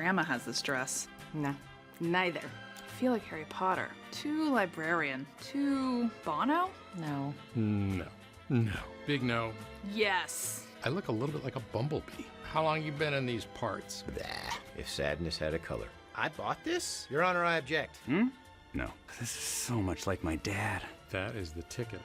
Grandma has this dress. No, neither. I feel like Harry Potter. Too librarian. Too Bono? No. No. No. Big no. Yes. I look a little bit like a bumblebee. How long you been in these parts? Bah, if sadness had a color. I bought this? Your Honor, I object. No. This is so much like my dad. That is the ticket.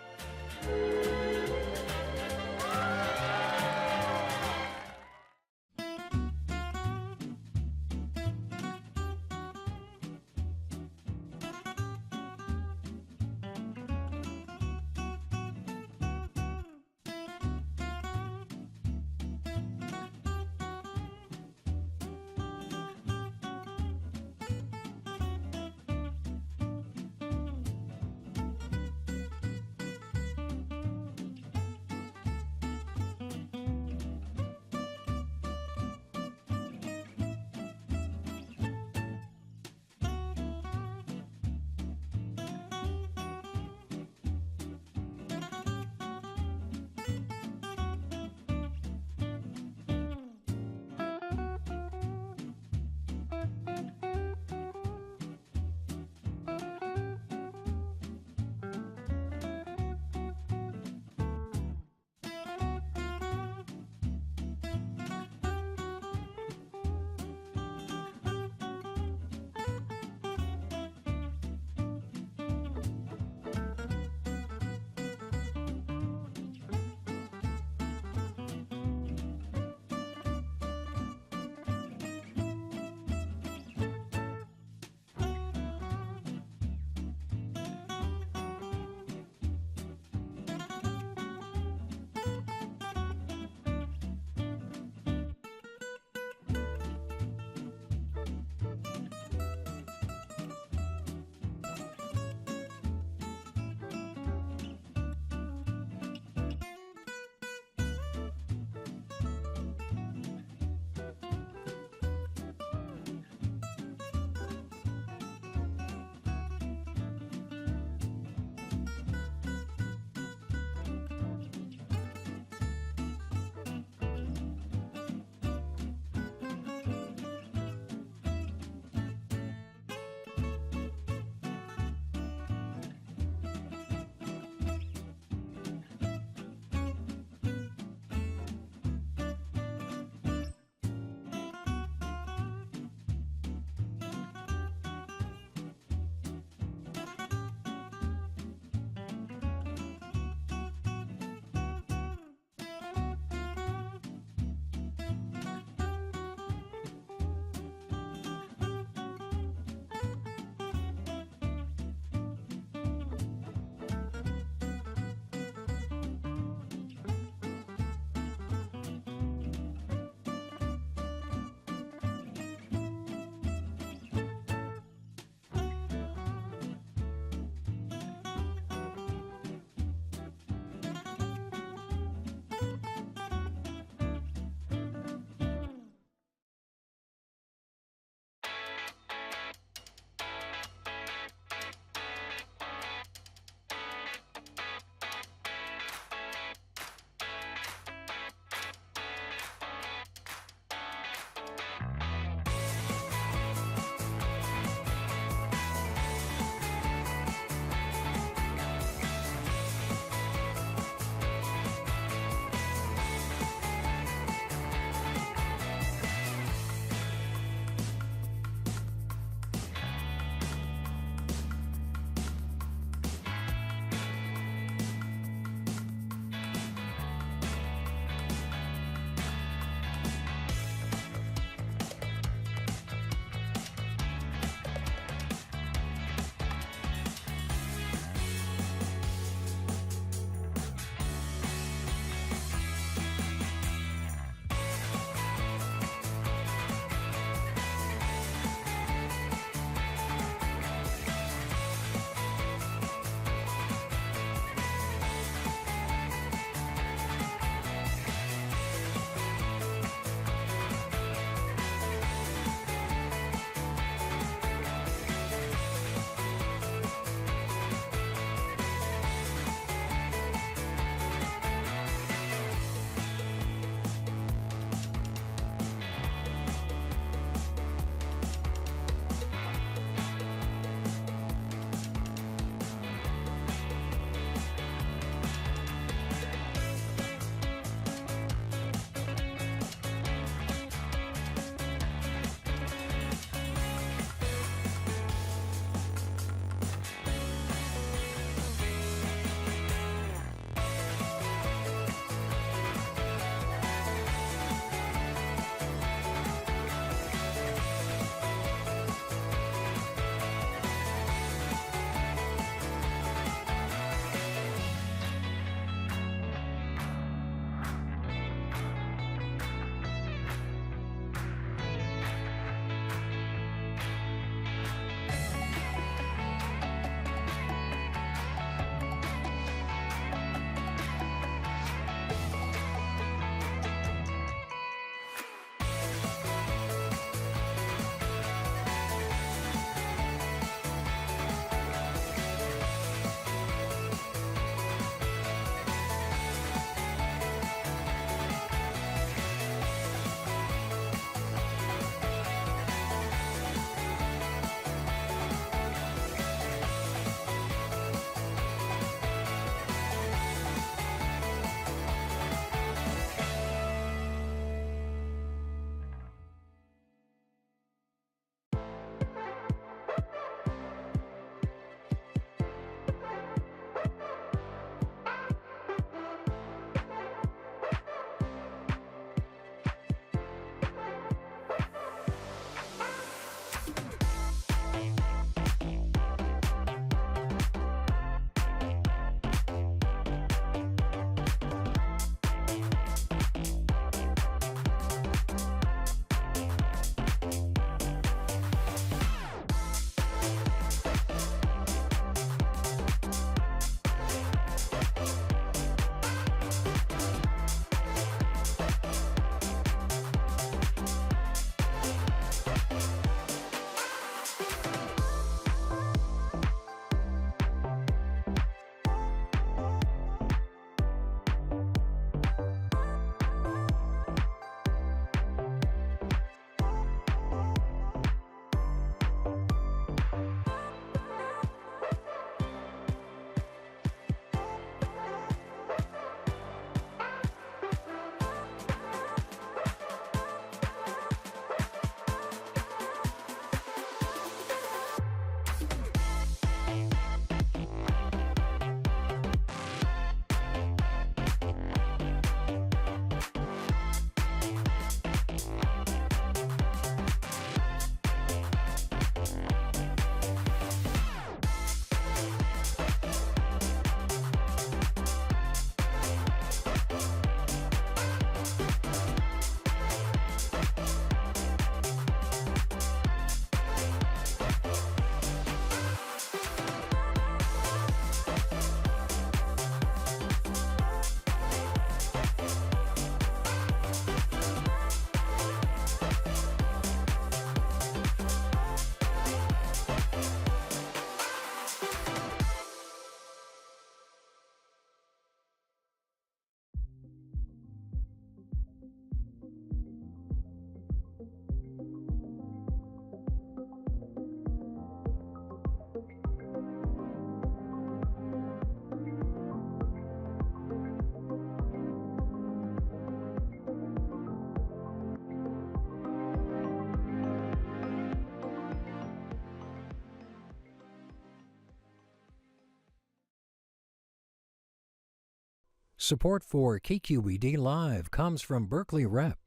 Support for KQED Live comes from Berkeley Rep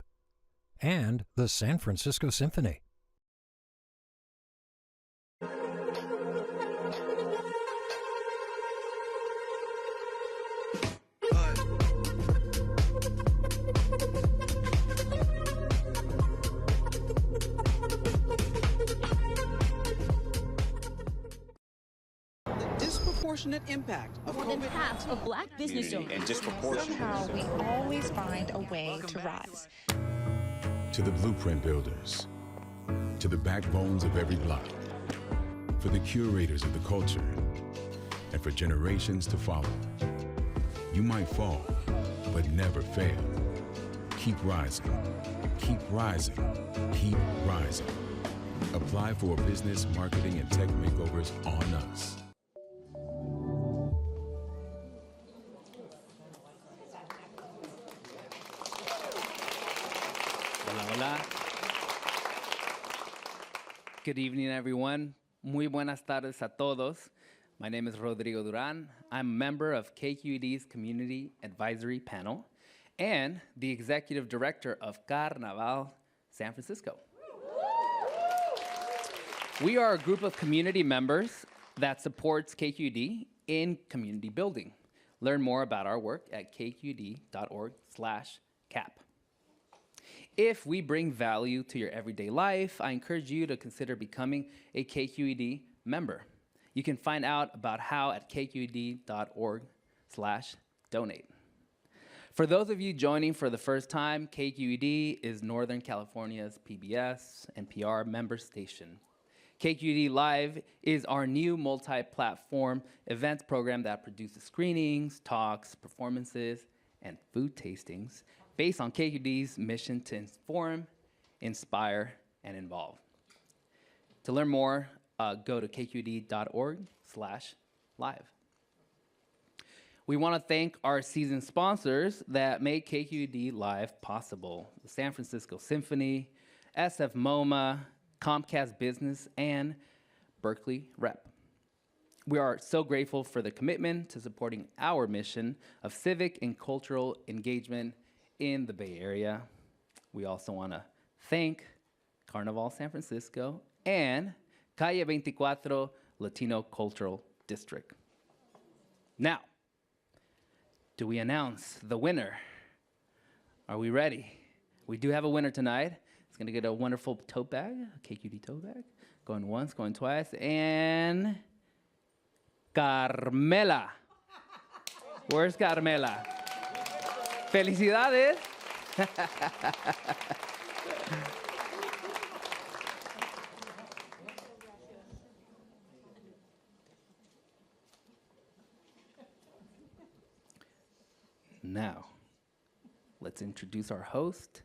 and the San Francisco Symphony. Disproportionate impact of more than half of Black business owners. And disproportionate. Somehow we always find a way to rise. To the blueprint builders, to the backbones of every block, for the curators of the culture, and for generations to follow. You might fall, but never fail. Keep rising, keep rising, keep rising. Apply for business, marketing, and tech makeovers on us. Hola. Good evening, everyone. Muy buenas tardes a todos. My name is Rodrigo Duran. I'm a member of KQED's Community Advisory Panel and the Executive Director of Carnaval San Francisco. We are a group of community members that supports KQED in community building. Learn more about our work at kqed.org/cap. If we bring value to your everyday life, I encourage you to consider becoming a KQED member. You can find out about how at kqed.org/donate. For those of you joining for the first time, KQED is Northern California's PBS NPR member station. KQED Live is our new multi-platform events program that produces screenings, talks, performances, and food tastings based on KQED's mission to inform, inspire, and involve. To learn more, go to kqed.org/live. We want to thank our season sponsors that make KQED Live possible: the San Francisco Symphony, SF MoMA, Comcast Business, and Berkeley Rep. We are so grateful for the commitment to supporting our mission of civic and cultural engagement in the Bay Area. We also want to thank Carnaval San Francisco and Calle 24 Latino Cultural District. Now, do we announce the winner? Are we ready? We do have a winner tonight. It's going to get a wonderful tote bag, a KQED tote bag. Going once, going twice, and Carmela. Where's Carmela? Felicidades. Now, let's introduce our host,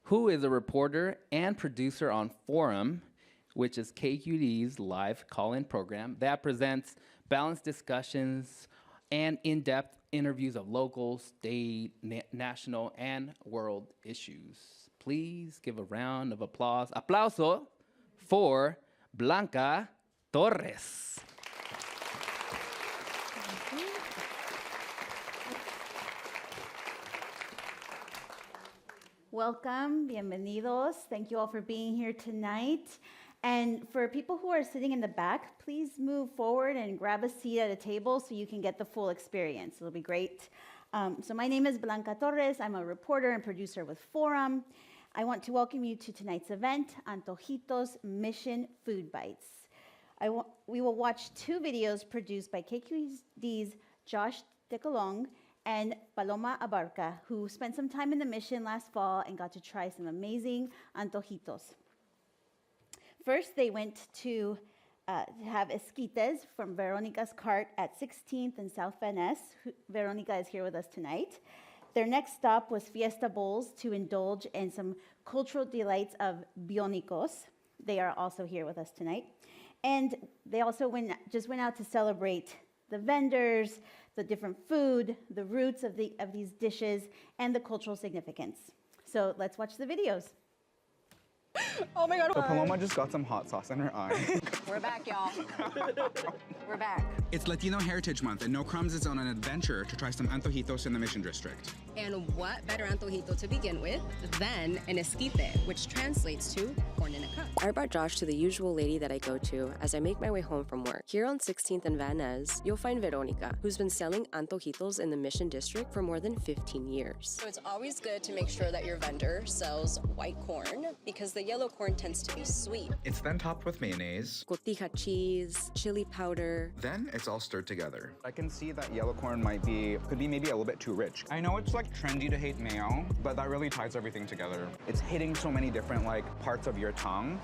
who is a reporter and producer on Forum, which is KQED's live call-in program that presents balanced discussions and in-depth interviews of local, state, national, and world issues. Please give a round of applause. Aplauso for Blanca Torres. Welcome, bienvenidos. Thank you all for being here tonight. And for people who are sitting in the back, please move forward and grab a seat at a table so you can get the full experience. It'll be great. So my name is Blanca Torres. I'm a reporter and producer with Forum. I want to welcome you to tonight's event, Antojitos Mission Food Bites. We will watch two videos produced by KQED's Josh Decolong and Paloma Abarca, who spent some time in the mission last fall and got to try some amazing antojitos. First, they went to have esquites from Veronica's cart at 16th and South Van Ness. Veronica is here with us tonight. Their next stop was Fiesta Bowls to indulge in some cultural delights of bionicos. They are also here with us tonight. And they also just went out to celebrate the vendors, the different food, the roots of these dishes, and the cultural significance. So let's watch the videos. Oh my God. So Paloma just got some hot sauce in her eye. We're back, y'all. We're back. It's Latino Heritage Month, and No Crumbs is on an adventure to try some antojitos in the Mission District. And what better antojito to begin with than an esquite, which translates to corn in a cup. I brought Josh to the usual lady that I go to as I make my way home from work. Here on 16th and Van Ness, you'll find Veronica, who's been selling antojitos in the Mission District for more than 15 years. So it's always good to make sure that your vendor sells white corn because the yellow corn tends to be sweet. It's then topped with mayonnaise. Cotija cheese, chili powder. Then it's all stirred together. I can see that yellow corn could be maybe a little bit too rich. I know it's like trendy to hate mayo, but that really ties everything together. It's hitting so many different like parts of your tongue,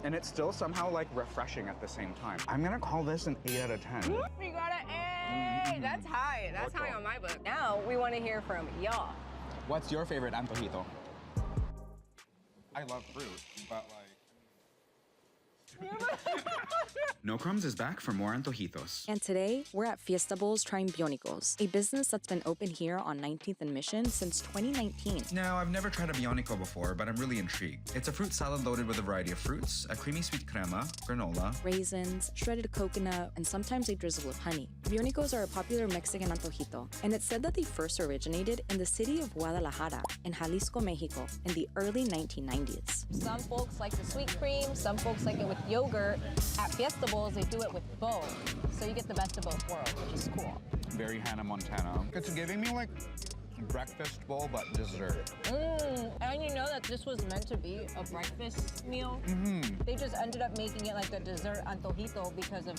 and it's still somehow like refreshing at the same time. I'm gonna call this an 8 out of 10. We got an A! That's high. That's high on my book. Now we want to hear from y'all. What's your favorite antojito? I love fruit, but like... No Crumbs is back for more antojitos. And today, we're at Fiesta Bowls trying Bionicos, a business that's been open here on 19th and Mission since 2019. Now, I've never tried a Bionico before, but I'm really intrigued. It's a fruit salad loaded with a variety of fruits, a creamy sweet crema, granola, raisins, shredded coconut, and sometimes a drizzle of honey. Bionicos are a popular Mexican antojito, and it's said that they first originated in the city of Guadalajara, in Jalisco, Mexico, in the early 1990s. Some folks like the sweet cream, some folks like it with yogurt. At Fiesta Bowls, they do it with both. So you get the best of both worlds, which is cool. Very Hannah Montana. It's giving me like breakfast bowl, but dessert. And you know that this was meant to be a breakfast meal? They just ended up making it like a dessert antojito because of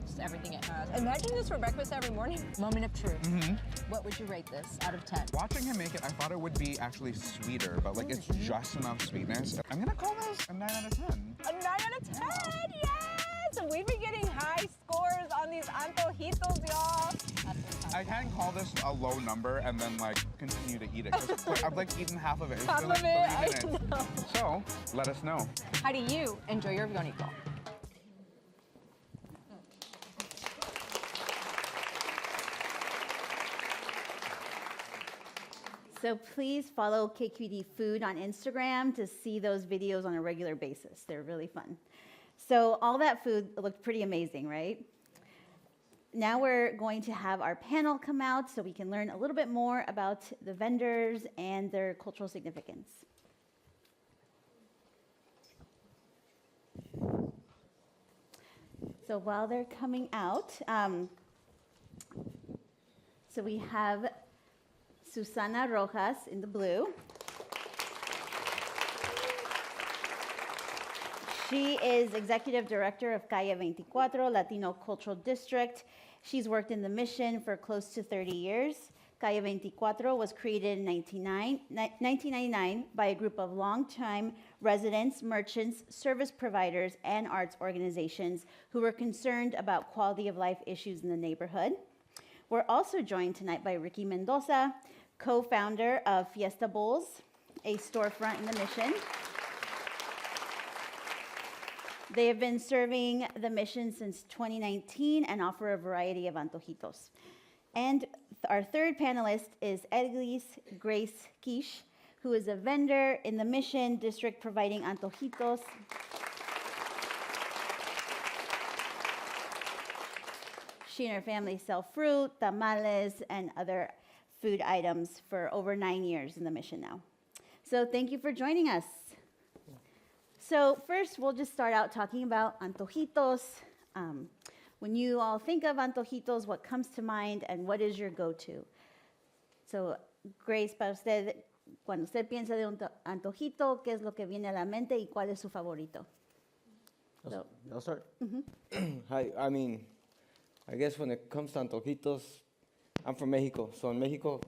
just everything it has. Imagine this for breakfast every morning. Moment of truth. What would you rate this out of 10? Watching him make it, I thought it would be actually sweeter, but like it's just enough sweetness. I'm gonna call this a 9 out of 10. A 9 out of 10, yes! We've been getting high scores on these antojitos, y'all. I can't call this a low number and then like continue to eat it. 'Cause, like, I've like eaten half of it. It's been like 3 minutes. So let us know. How do you enjoy your bionico? So please follow KQED Food on Instagram to see those videos on a regular basis. They're really fun. So all that food looked pretty amazing, right? Now we're going to have our panel come out so we can learn a little bit more about the vendors and their cultural significance. So while they're coming out, so we have Susana Rojas in the blue. She is Executive Director of Calle 24, Latino Cultural District. She's worked in the Mission for close to 30 years. Calle 24 was created in 1999 by a group of longtime residents, merchants, service providers, and arts organizations who were concerned about quality of life issues in the neighborhood. We're also joined tonight by Ricky Mendoza, co-founder of Fiesta Bowls, a storefront in the Mission. They have been serving the Mission since 2019 and offer a variety of antojitos. And our third panelist is Edglis Grace Quiche, who is a vendor in the Mission District providing antojitos. She and her family sell fruit, tamales, and other food items for over 9 years in the Mission now. So thank you for joining us. So first, we'll just start out talking about antojitos. When you all think of antojitos, what comes to mind and what is your go-to? So Grace, para usted, cuando usted piensa de un antojito, ¿qué es lo que viene a la mente y cuál es su favorito? I'll start. Hi, I guess when it comes to antojitos, I'm from Mexico. So in Mexico,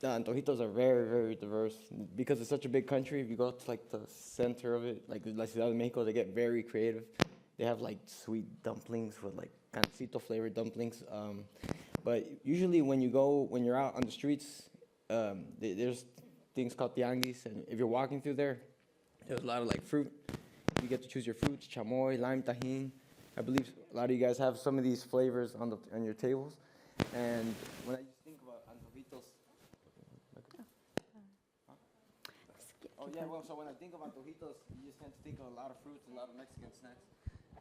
the antojitos are very, very diverse. Because it's such a big country, if you go to like the center of it, like La Ciudad de Mexico, they get very creative. They have like sweet dumplings with like pancito flavored dumplings. But usually when you're out on the streets, there's things called tianguis. And if you're walking through there, there's a lot of like fruit. You get to choose your fruits, chamoy, lime, tajin. I believe a lot of you guys have some of these flavors on your tables. And when I just think about antojitos, Oh yeah, well, so when I think of Antojitos, you just tend to think of a lot of fruits, a lot of Mexican snacks.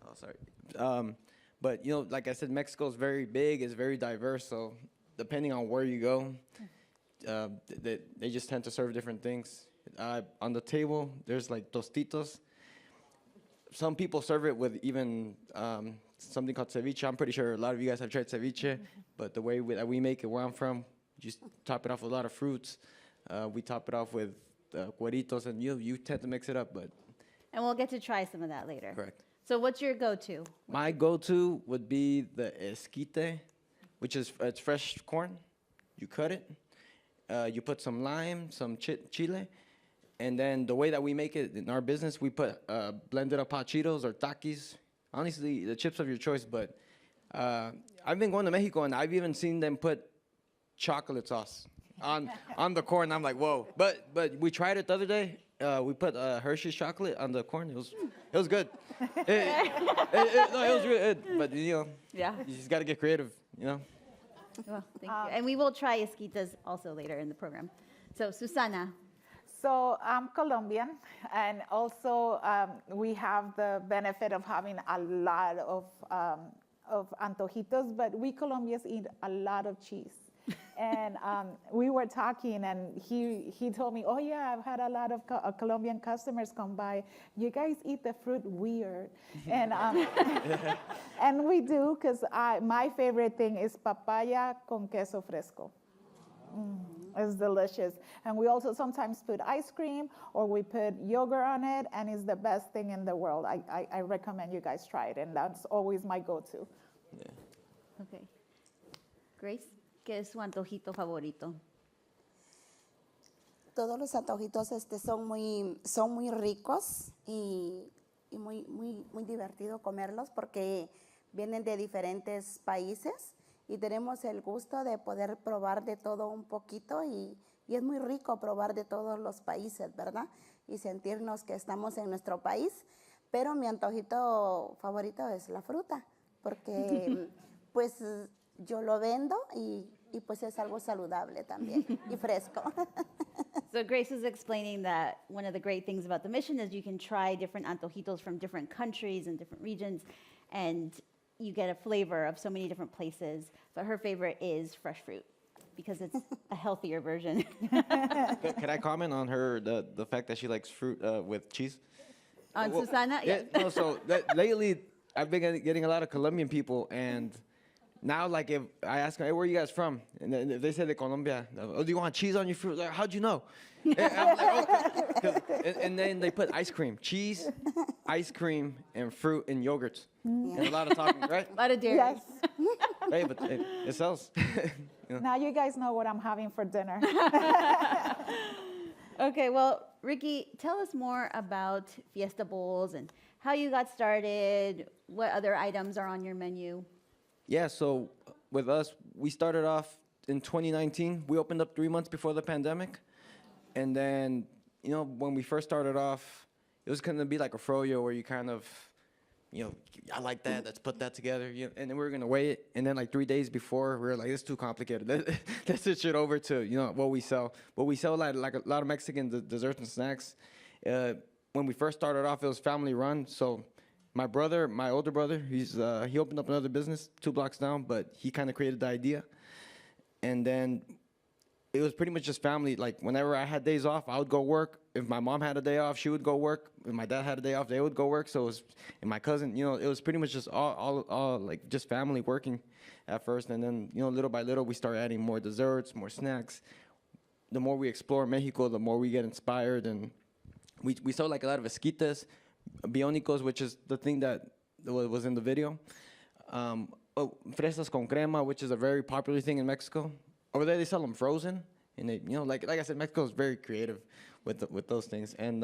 Oh, sorry. But you know, like I said, Mexico is very big, it's very diverse. So depending on where you go, they just tend to serve different things. On the table, there's like tostitos. Some people serve it with even something called ceviche. I'm pretty sure a lot of you guys have tried ceviche, but the way that we make it where I'm from, you just top it off with a lot of fruits. We top it off with cueritos, and you tend to mix it up, but. And we'll get to try some of that later. Correct. So what's your go-to? My go-to would be the esquite, which is it's fresh corn. You cut it. You put some lime, some chile, and then the way that we make it in our business, we put blended up hot Cheetos or Takis. Honestly, the chips of your choice, but I've been going to Mexico, and I've even seen them put chocolate sauce on the corn. I'm like, whoa. But we tried it the other day. We put Hershey's chocolate on the corn. It was good. It was really good. But you know, yeah, you just gotta get creative. You know. Well, thank you. And we will try esquites also later in the program. So Susana. So I'm Colombian, and also we have the benefit of having a lot of antojitos, but we Colombians eat a lot of cheese. And we were talking, and he told me, oh yeah, I've had a lot of Colombian customers come by. You guys eat the fruit weird. And and we do, because my favorite thing is papaya con queso fresco. It's delicious. And we also sometimes put ice cream, or we put yogurt on it, and it's the best thing in the world. I recommend you guys try it, and that's always my go-to. Yeah. Okay. Grace, ¿qué es su antojito favorito? Todos los antojitos son muy ricos y muy divertido comerlos porque vienen de diferentes países y tenemos el gusto de poder probar de todo un poquito y es muy rico probar de todos los países, ¿verdad? Y sentirnos que estamos en nuestro país, pero mi antojito favorito es la fruta porque pues yo lo vendo y pues es algo saludable también y fresco. So Grace is explaining that one of the great things about the mission is you can try different antojitos from different countries and different regions, and you get a flavor of so many different places. But her favorite is fresh fruit because it's a healthier version. Can I comment on her the fact that she likes fruit with cheese? On Susana? Yeah. No, so lately I've been getting a lot of Colombian people, and now, like, if I ask them, hey, where are you guys from? And then if they say de Colombia, oh, do you want cheese on your fruit? Like, how'd you know? And I'm like, okay. And then they put ice cream, cheese, ice cream, and fruit and yogurts. And a lot of talking, right? A lot of dairy. Yes. Hey, but it sells. You know? Now you guys know what I'm having for dinner. Okay, well, Ricky, tell us more about Fiesta Bowls and how you got started, what other items are on your menu. Yeah, so with us, we started off in 2019. We opened up 3 months before the pandemic. And then, you know, when we first started off, it was going to be like a froyo where you kind of, you know, I like that, let's put that together. You know, and then we were going to weigh it. And then like 3 days before, we were like, it's too complicated. Let's switch it over to, you know, what we sell. But we sell like a lot of Mexican desserts and snacks. When we first started off, it was family run. So my brother, my older brother, he opened up another business 2 blocks down, but he kind of created the idea. And then it was pretty much just family. Like whenever I had days off, I would go work. If my mom had a day off, she would go work. If my dad had a day off, they would go work. So it was, and my cousin, you know, it was pretty much just all like just family working at first. And then, you know, little by little, we started adding more desserts, more snacks. The more we explore Mexico, the more we get inspired. And we saw like a lot of esquites, bionicos, which is the thing that was in the video. Fresas con crema, which is a very popular thing in Mexico. Over there, they sell them frozen, and they, you know, like I said, Mexico is very creative with those things. And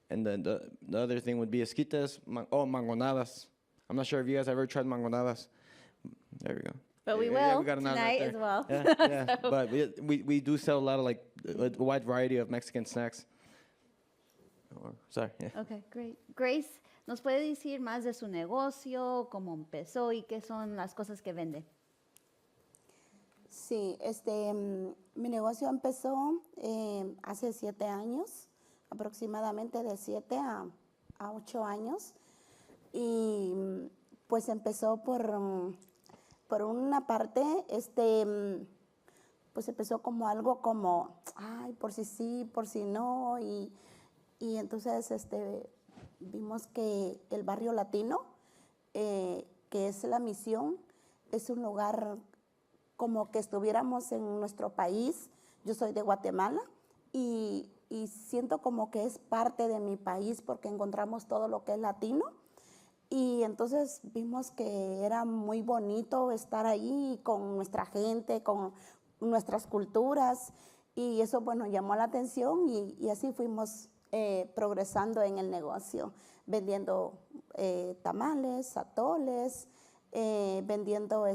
then the other thing would be esquites, mangoñadas. I'm not sure if you guys ever tried mangoñadas. There we go. But we will yeah, we got another tonight right as well. Yeah. So. But we do sell a lot of like a wide variety of Mexican snacks. Sorry. Yeah. Okay, great. Grace, ¿nos puede decir más de su negocio, cómo empezó y qué son las cosas que vende? Sí, mi negocio empezó hace 7 años. aproximadamente de 7 a 8 años. Y pues empezó por una parte, pues empezó como algo como, ay, por si sí, por si no. Y entonces vimos que el barrio latino, que es la misión, es un lugar como que estuviéramos en nuestro país. Yo soy de Guatemala y siento como que es parte de mi país porque encontramos todo lo que es latino. Y entonces vimos que era muy bonito estar ahí con nuestra gente, con nuestras culturas. Y eso, bueno, llamó la atención y así fuimos progresando en el negocio, vendiendo tamales, atoles, vendiendo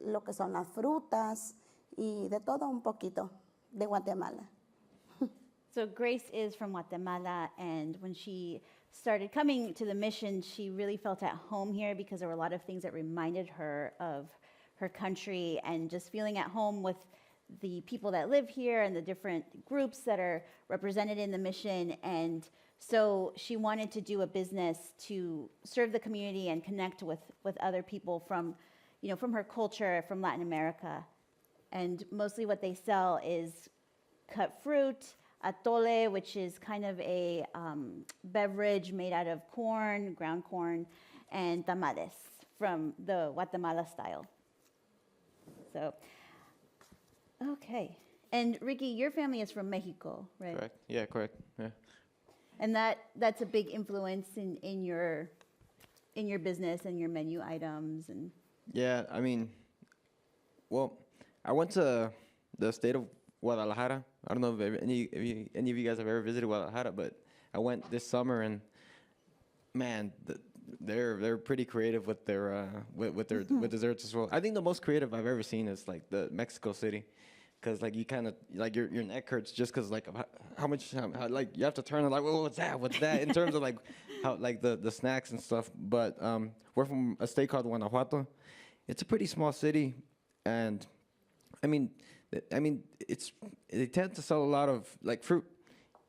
lo que son las frutas y de todo un poquito de Guatemala. So Grace is from Guatemala, and when she started coming to the mission, she really felt at home here because there were a lot of things that reminded her of her country, and just feeling at home with the people that live here and the different groups that are represented in the mission. And so she wanted to do a business to serve the community and connect with other people from her culture, from Latin America. And mostly what they sell is cut fruit, atole, which is kind of a beverage made out of corn, ground corn, and tamales from the Guatemala style. So, okay. And Ricky, your family is from Mexico, right? Correct. Yeah, correct. Yeah. And that's a big influence in your business and your menu items and. Yeah, I mean, well, I went to the state of Guadalajara. I don't know if any of you guys have ever visited Guadalajara, but I went this summer, and man, they're pretty creative with their with desserts as well. I think the most creative I've ever seen is like the Mexico City, because like you kind of like your neck hurts just because like how much like you have to turn and like what's that in terms of like how like the snacks and stuff. But we're from a state called Guanajuato. It's a pretty small city, and I mean they tend to sell a lot of like fruit.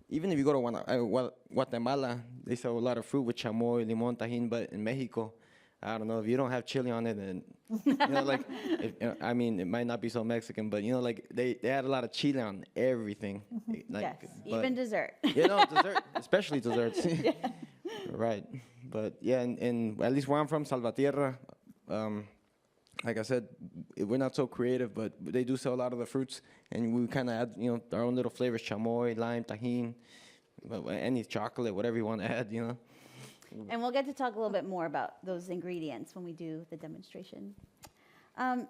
Even if you go to Guatemala, they sell a lot of fruit with chamoy, limon, tajín. But in Mexico, I don't know, if you don't have chili on it, then like I mean, it might not be so Mexican, but like they add a lot of chili on everything. Like, yes, even dessert. Dessert, especially desserts. Yeah. Right, but yeah, and at least where I'm from, Salvatierra. Like I said, we're not so creative, but they do sell a lot of the fruits, and we kind of add, our own little flavors: chamoy, lime, tajín, any chocolate, whatever you want to add, And we'll get to talk a little bit more about those ingredients when we do the demonstration.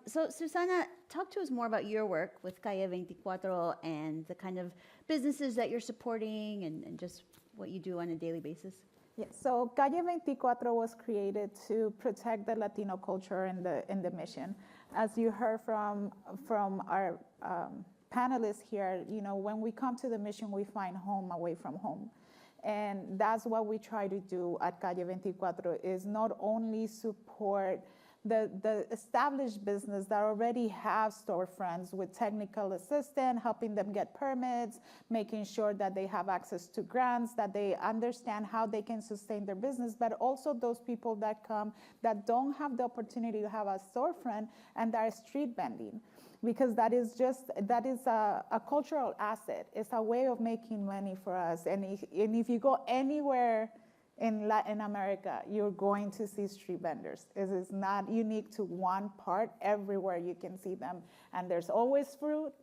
So Susana, talk to us more about your work with Calle 24 and the kind of businesses that you're supporting and just what you do on a daily basis. Yeah, so Calle 24 was created to protect the Latino culture in the mission. As you heard from our panelists here, when we come to the mission, we find home away from home. And that's what we try to do at Calle 24, is not only support the established business that already have storefronts with technical assistance, helping them get permits, making sure that they have access to grants, that they understand how they can sustain their business, but also those people that come that don't have the opportunity to have a storefront and that are street vending. Because that is a cultural asset. It's a way of making money for us. And if you go anywhere in Latin America, you're going to see street vendors. It is not unique to one part. Everywhere you can see them. And there's always fruit,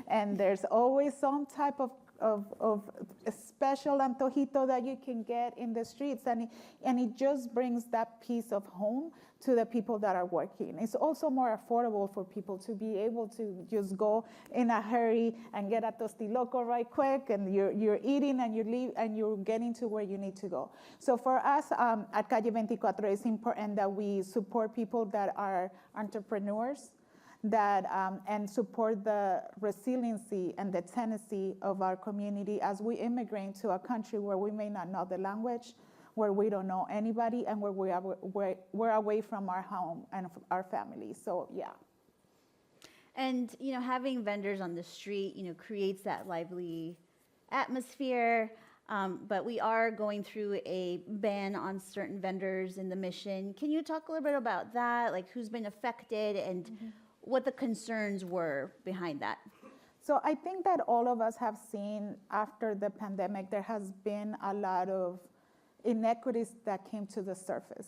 and there's always some type of a special antojito that you can get in the streets. And it just brings that piece of home to the people that are working. It's also more affordable for people to be able to just go in a hurry and get a tostiloco right quick, and you're eating and you leave and you're getting to where you need to go. So for us at Calle 24, it's important that we support people that are entrepreneurs, that and support the resiliency and the tenacity of our community as we immigrate to a country where we may not know the language, where we don't know anybody, and where we're away from our home and our family. So yeah. And having vendors on the street, creates that lively atmosphere. But we are going through a ban on certain vendors in the Mission. Can you talk a little bit about that, like who's been affected and what the concerns were behind that? So I think that all of us have seen after the pandemic, there has been a lot of inequities that came to the surface.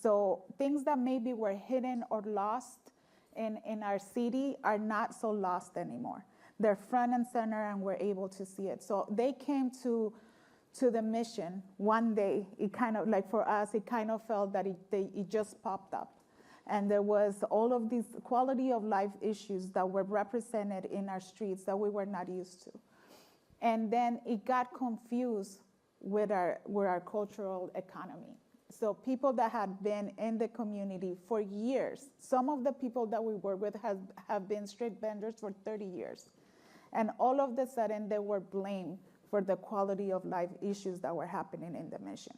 So things that maybe were hidden or lost in our city are not so lost anymore. They're front and center and we're able to see it. So they came to the Mission one day. It kind of, like for us, it kind of felt that it just popped up. And there was all of these quality of life issues that were represented in our streets that we were not used to. And then it got confused with our cultural economy. So people that had been in the community for years, some of the people that we work with have been street vendors for 30 years. And all of a sudden they were blamed for the quality of life issues that were happening in the Mission.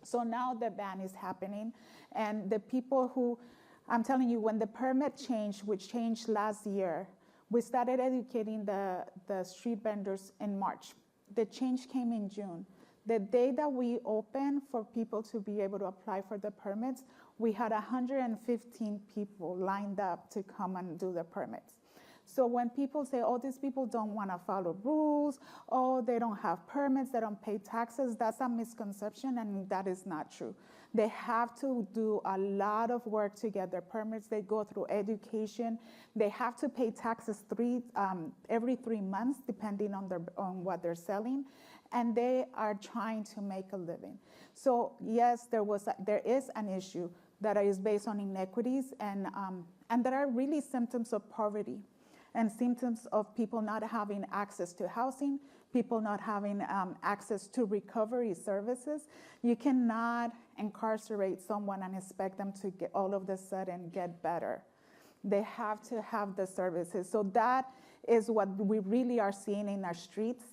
So now the ban is happening, and the people who, I'm telling you, when the permit changed, which changed last year, we started educating the street vendors in March. The change came in June. The day that we opened for people to be able to apply for the permits, we had 115 people lined up to come and do the permits. So when people say, oh, these people don't want to follow rules, oh, they don't have permits, they don't pay taxes, that's a misconception, and that is not true. They have to do a lot of work to get their permits. They go through education. They have to pay taxes every 3 months, depending on what they're selling, and they are trying to make a living. So yes, there is an issue that is based on inequities, and there are really symptoms of poverty and symptoms of people not having access to housing, people not having access to recovery services. You cannot incarcerate someone and expect them to all of a sudden get better. They have to have the services. So that is what we really are seeing in our streets.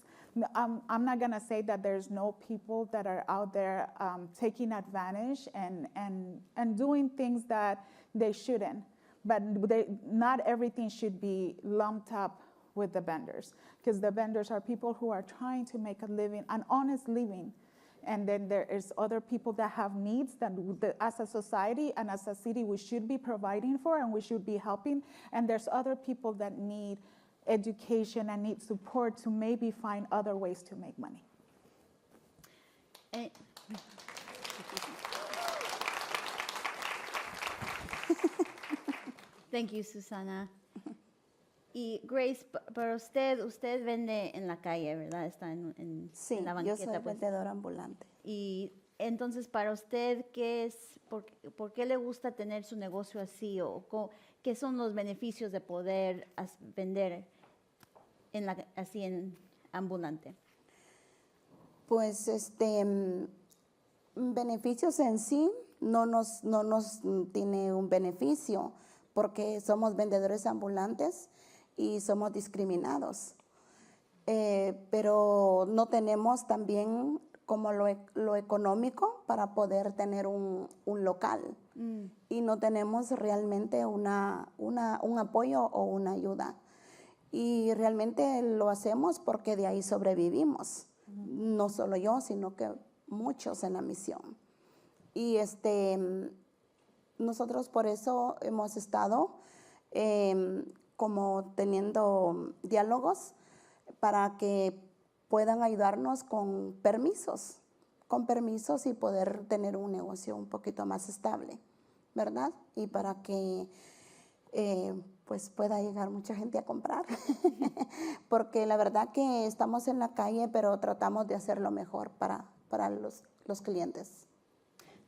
I'm not gonna say that there's no people that are out there taking advantage and doing things that they shouldn't. But not everything should be lumped up with the vendors, because the vendors are people who are trying to make a living, an honest living. And then there is other people that have needs that as a society and as a city we should be providing for and we should be helping. And there's other people that need education and need support to maybe find other ways to make money. Thank you, Susana. Y Grace, para usted vende en la calle, ¿verdad? Está en la banqueta. Yo soy vendedora ambulante. Y entonces, para usted, ¿por qué le gusta tener su negocio así? ¿O qué son los beneficios de poder vender así en ambulante? Pues beneficios en sí no nos tiene un beneficio, porque somos vendedores ambulantes y somos discriminados. Pero no tenemos también como lo económico para poder tener un local. Y no tenemos realmente un apoyo o una ayuda. Y realmente lo hacemos porque de ahí sobrevivimos. No solo yo, sino que muchos en la misión. Y nosotros por eso hemos estado como teniendo diálogos para que puedan ayudarnos con permisos y poder tener un negocio un poquito más estable, ¿verdad? Y para que pues pueda llegar mucha gente a comprar, porque la verdad que estamos en la calle, pero tratamos de hacerlo mejor para los clientes.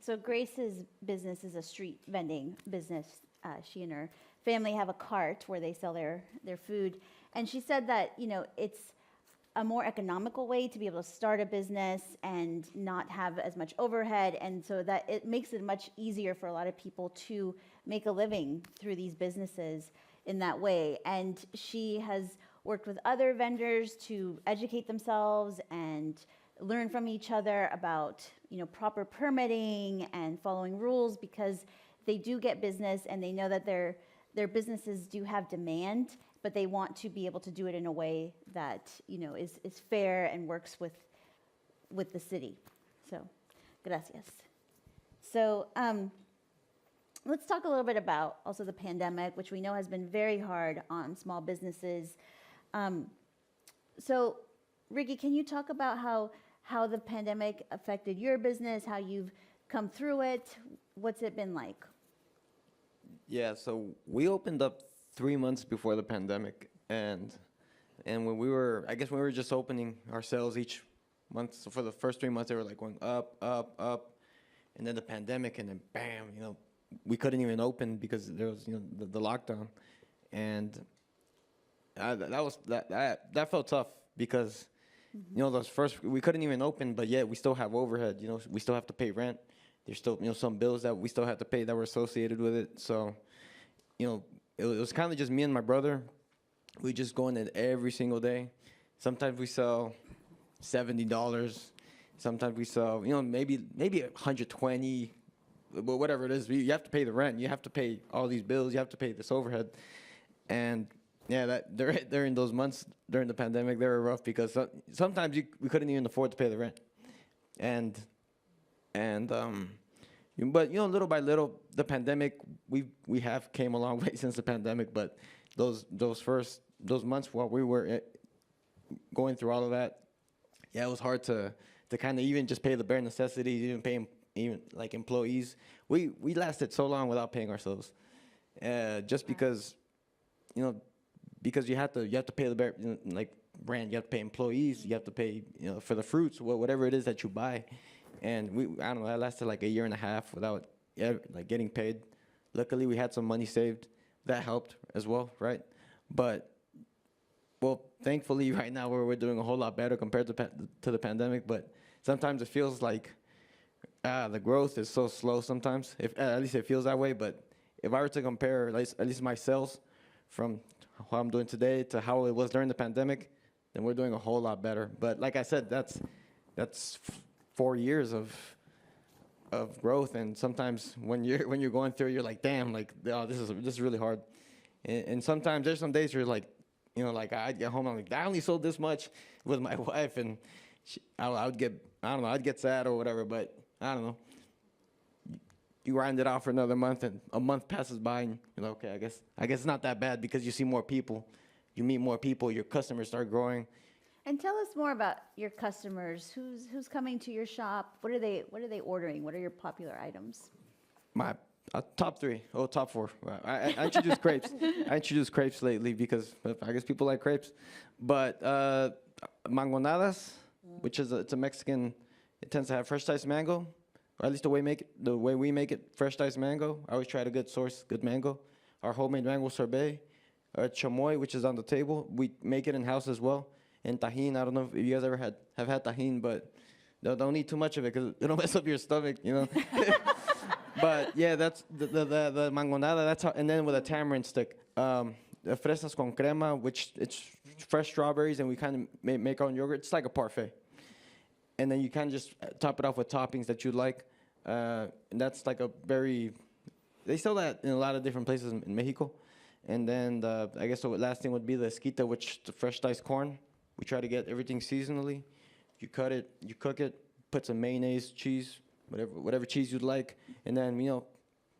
So Grace's business is a street vending business. She and her family have a cart where they sell their food. And she said that, it's a more economical way to be able to start a business and not have as much overhead. And so that it makes it much easier for a lot of people to make a living through these businesses in that way. And she has worked with other vendors to educate themselves and learn from each other about proper permitting and following rules, because they do get business and they know that their businesses do have demand, but they want to be able to do it in a way that is fair and works with with the city. So, gracias. So, let's talk a little bit about also the pandemic, which we know has been very hard on small businesses. So, Ricky, can you talk about how the pandemic affected your business, how you've come through it? What's it been like? Yeah, so we opened up 3 months before the pandemic, and when we were, I guess when we were just opening our sales each month, so for the first 3 months, they were like going up, up, up, and then the pandemic, and then bam, we couldn't even open because there was, the lockdown, and that felt tough because, those first, we couldn't even open, but yet we still have overhead, we still have to pay rent. There's still, some bills that we still have to pay that were associated with it. So, it was kind of just me and my brother. We just go in it every single day. Sometimes we sell $70. Sometimes we sell, maybe $120, but whatever it is. You have to pay the rent. You have to pay all these bills. You have to pay this overhead. And yeah, during those months during the pandemic, they were rough because sometimes we couldn't even afford to pay the rent. But little by little, the pandemic, we have came a long way since the pandemic. But those months while we were going through all of that, yeah, it was hard to kind of even just pay the bare necessities, even paying even like employees. We lasted so long without paying ourselves, just because, because you have to pay the bare, like brand, you have to pay employees, you have to pay for the fruits, whatever it is that you buy. And I don't know, that lasted like 1.5 years without like getting paid. Luckily, we had some money saved. That helped as well, right? But, well, thankfully, right now, we're doing a whole lot better compared to the pandemic. But sometimes it feels like the growth is so slow sometimes. At least it feels that way. But if I were to compare at least my sales from how I'm doing today to how it was during the pandemic, then we're doing a whole lot better. But like I said, that's 4 years of growth, and sometimes when you're going through, you're like, damn, like, oh, this is really hard. And sometimes there's some days where you're like, like I'd get home, I'm like, I only sold this much with my wife, and I'd get sad or whatever, but I don't know. You grind it out for another month, and a month passes by, and you're like, okay, I guess it's not that bad because you see more people, you meet more people, your customers start growing. And tell us more about your customers. Who's coming to your shop? What are they ordering? What are your popular items? My top 3, top 4. I introduced crepes. I introduced crepes lately because I guess people like crepes. But mangoñadas, which is it's a Mexican. It tends to have fresh diced mango, or at least the way we make it, fresh diced mango. I always try to good mango. Our homemade mango sorbet, chamoy, which is on the table. We make it in house as well. And tajin, I don't know if you guys ever have had tajin, but don't eat too much of it because it'll mess up your stomach, But yeah, that's the mangonada. That's how, and then with a tamarind stick, the fresas con crema, which it's fresh strawberries, and we kind of make our own yogurt. It's like a parfait, and then you kind of just top it off with toppings that you like. And that's like they sell that in a lot of different places in Mexico. And then I guess the last thing would be the esquite, which is the fresh diced corn. We try to get everything seasonally. You cut it, you cook it, put some mayonnaise, cheese, whatever cheese you'd like, and then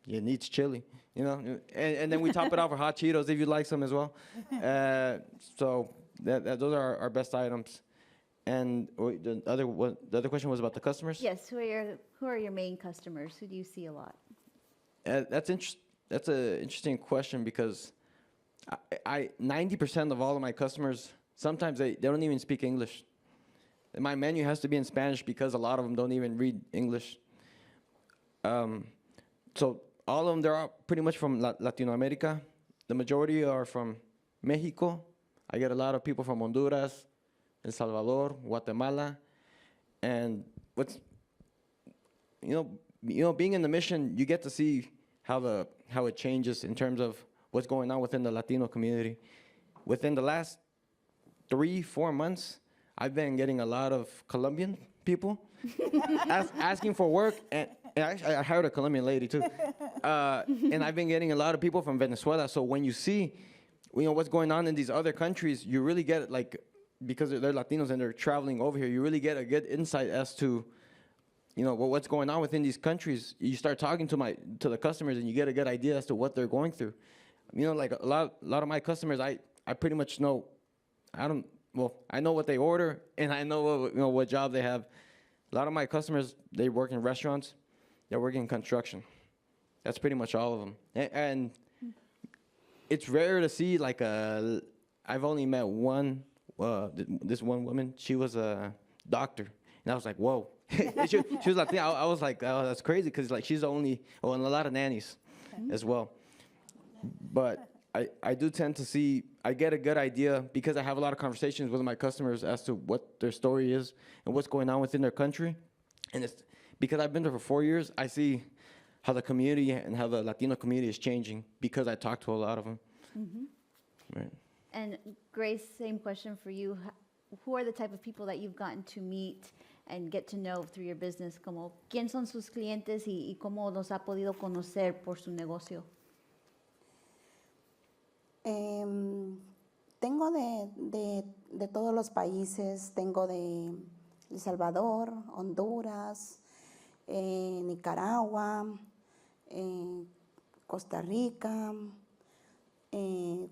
it needs chili, and then we top it off with hot Cheetos if you'd like some as well. So those are our best items. And the other question was about the customers. Yes, who are your main customers? Who do you see a lot? That's an interesting question because 90% of all of my customers, sometimes they don't even speak English. And my menu has to be in Spanish because a lot of them don't even read English. So all of them, they're all pretty much from Latin America. The majority are from Mexico. I get a lot of people from Honduras, El Salvador, Guatemala. And being in the mission, you get to see how it changes in terms of what's going on within the Latino community. Within the last 3-4 months, I've been getting a lot of Colombian people asking for work, and actually I hired a Colombian lady too. And I've been getting a lot of people from Venezuela. So when you see, what's going on in these other countries, you really get like because they're Latinos and they're traveling over here, you really get a good insight as to, you know, what's going on within these countries. You start talking to the customers and you get a good idea as to what they're going through. You know, like a lot of my customers, I pretty much know, I know what they order and I know what job they have. A lot of my customers, they work in restaurants, they work in construction. That's pretty much all of them. And it's rare to see like I've only met one, this one woman, she was a doctor. And I was like, whoa. she was Latina. I was like, oh, that's crazy, because like she's the only, and a lot of nannies as well. But I do tend to see, I get a good idea because I have a lot of conversations with my customers as to what their story is and what's going on within their country. And it's because I've been there for 4 years, I see how the community and how the Latino community is changing because I talk to a lot of them. Right. And Grace, same question for you. Who are the type of people that you've gotten to meet and get to know through your business? Como, ¿quién son sus clientes y cómo los ha podido conocer por su negocio? Tengo de todos los países. Tengo de El Salvador, Honduras, Nicaragua, Costa Rica,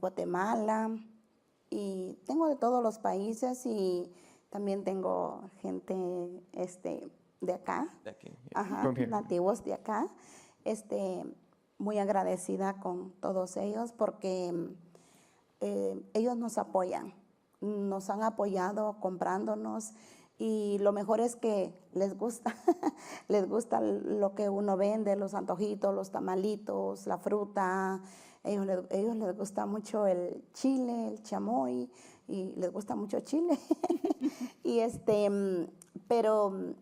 Guatemala, y tengo de todos los países, y también tengo gente de acá, nativos de acá. Muy agradecida con todos ellos porque ellos nos apoyan, nos han apoyado comprándonos, y lo mejor es que les gusta, les gusta lo que uno vende, los antojitos, los tamalitos, la fruta. Ellos les gusta mucho el chile, el chamoy, y les gusta mucho chile. Y pero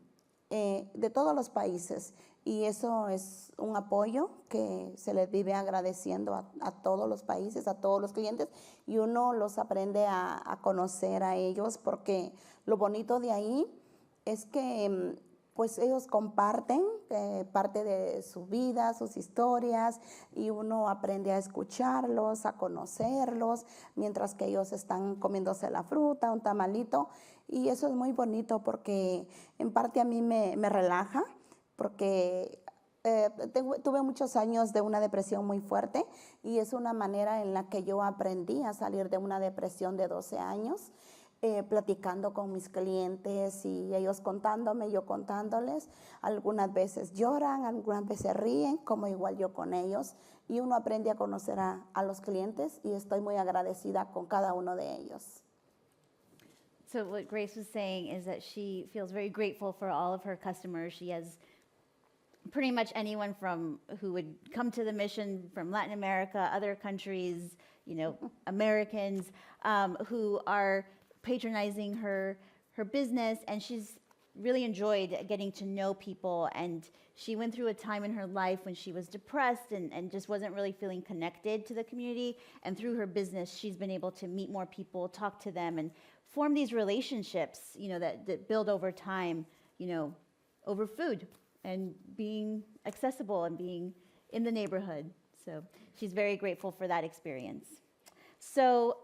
de todos los países. Y eso es un apoyo que se les vive agradeciendo a todos los países, a todos los clientes, y uno los aprende a conocer a ellos, porque lo bonito de ahí es que pues ellos comparten parte de su vida, sus historias, y uno aprende a escucharlos, a conocerlos, mientras que ellos están comiéndose la fruta, un tamalito, y eso es muy bonito porque en parte a mí me relaja, porque tuve muchos años de una depresión muy fuerte, y es una manera en la que yo aprendí a salir de una depresión de 12 años, platicando con mis clientes y ellos contándome, yo contándoles. Algunas veces lloran, algunas veces ríen, como igual yo con ellos, y uno aprende a conocer a los clientes, y estoy muy agradecida con cada uno de ellos. So what Grace was saying is that she feels very grateful for all of her customers. She has pretty much anyone from who would come to the mission from Latin America, other countries, Americans, who are patronizing her business, and she's really enjoyed getting to know people. And she went through a time in her life when she was depressed and just wasn't really feeling connected to the community. And through her business, she's been able to meet more people, talk to them, and form these relationships, that build over time, over food and being accessible and being in the neighborhood. So she's very grateful for that experience. So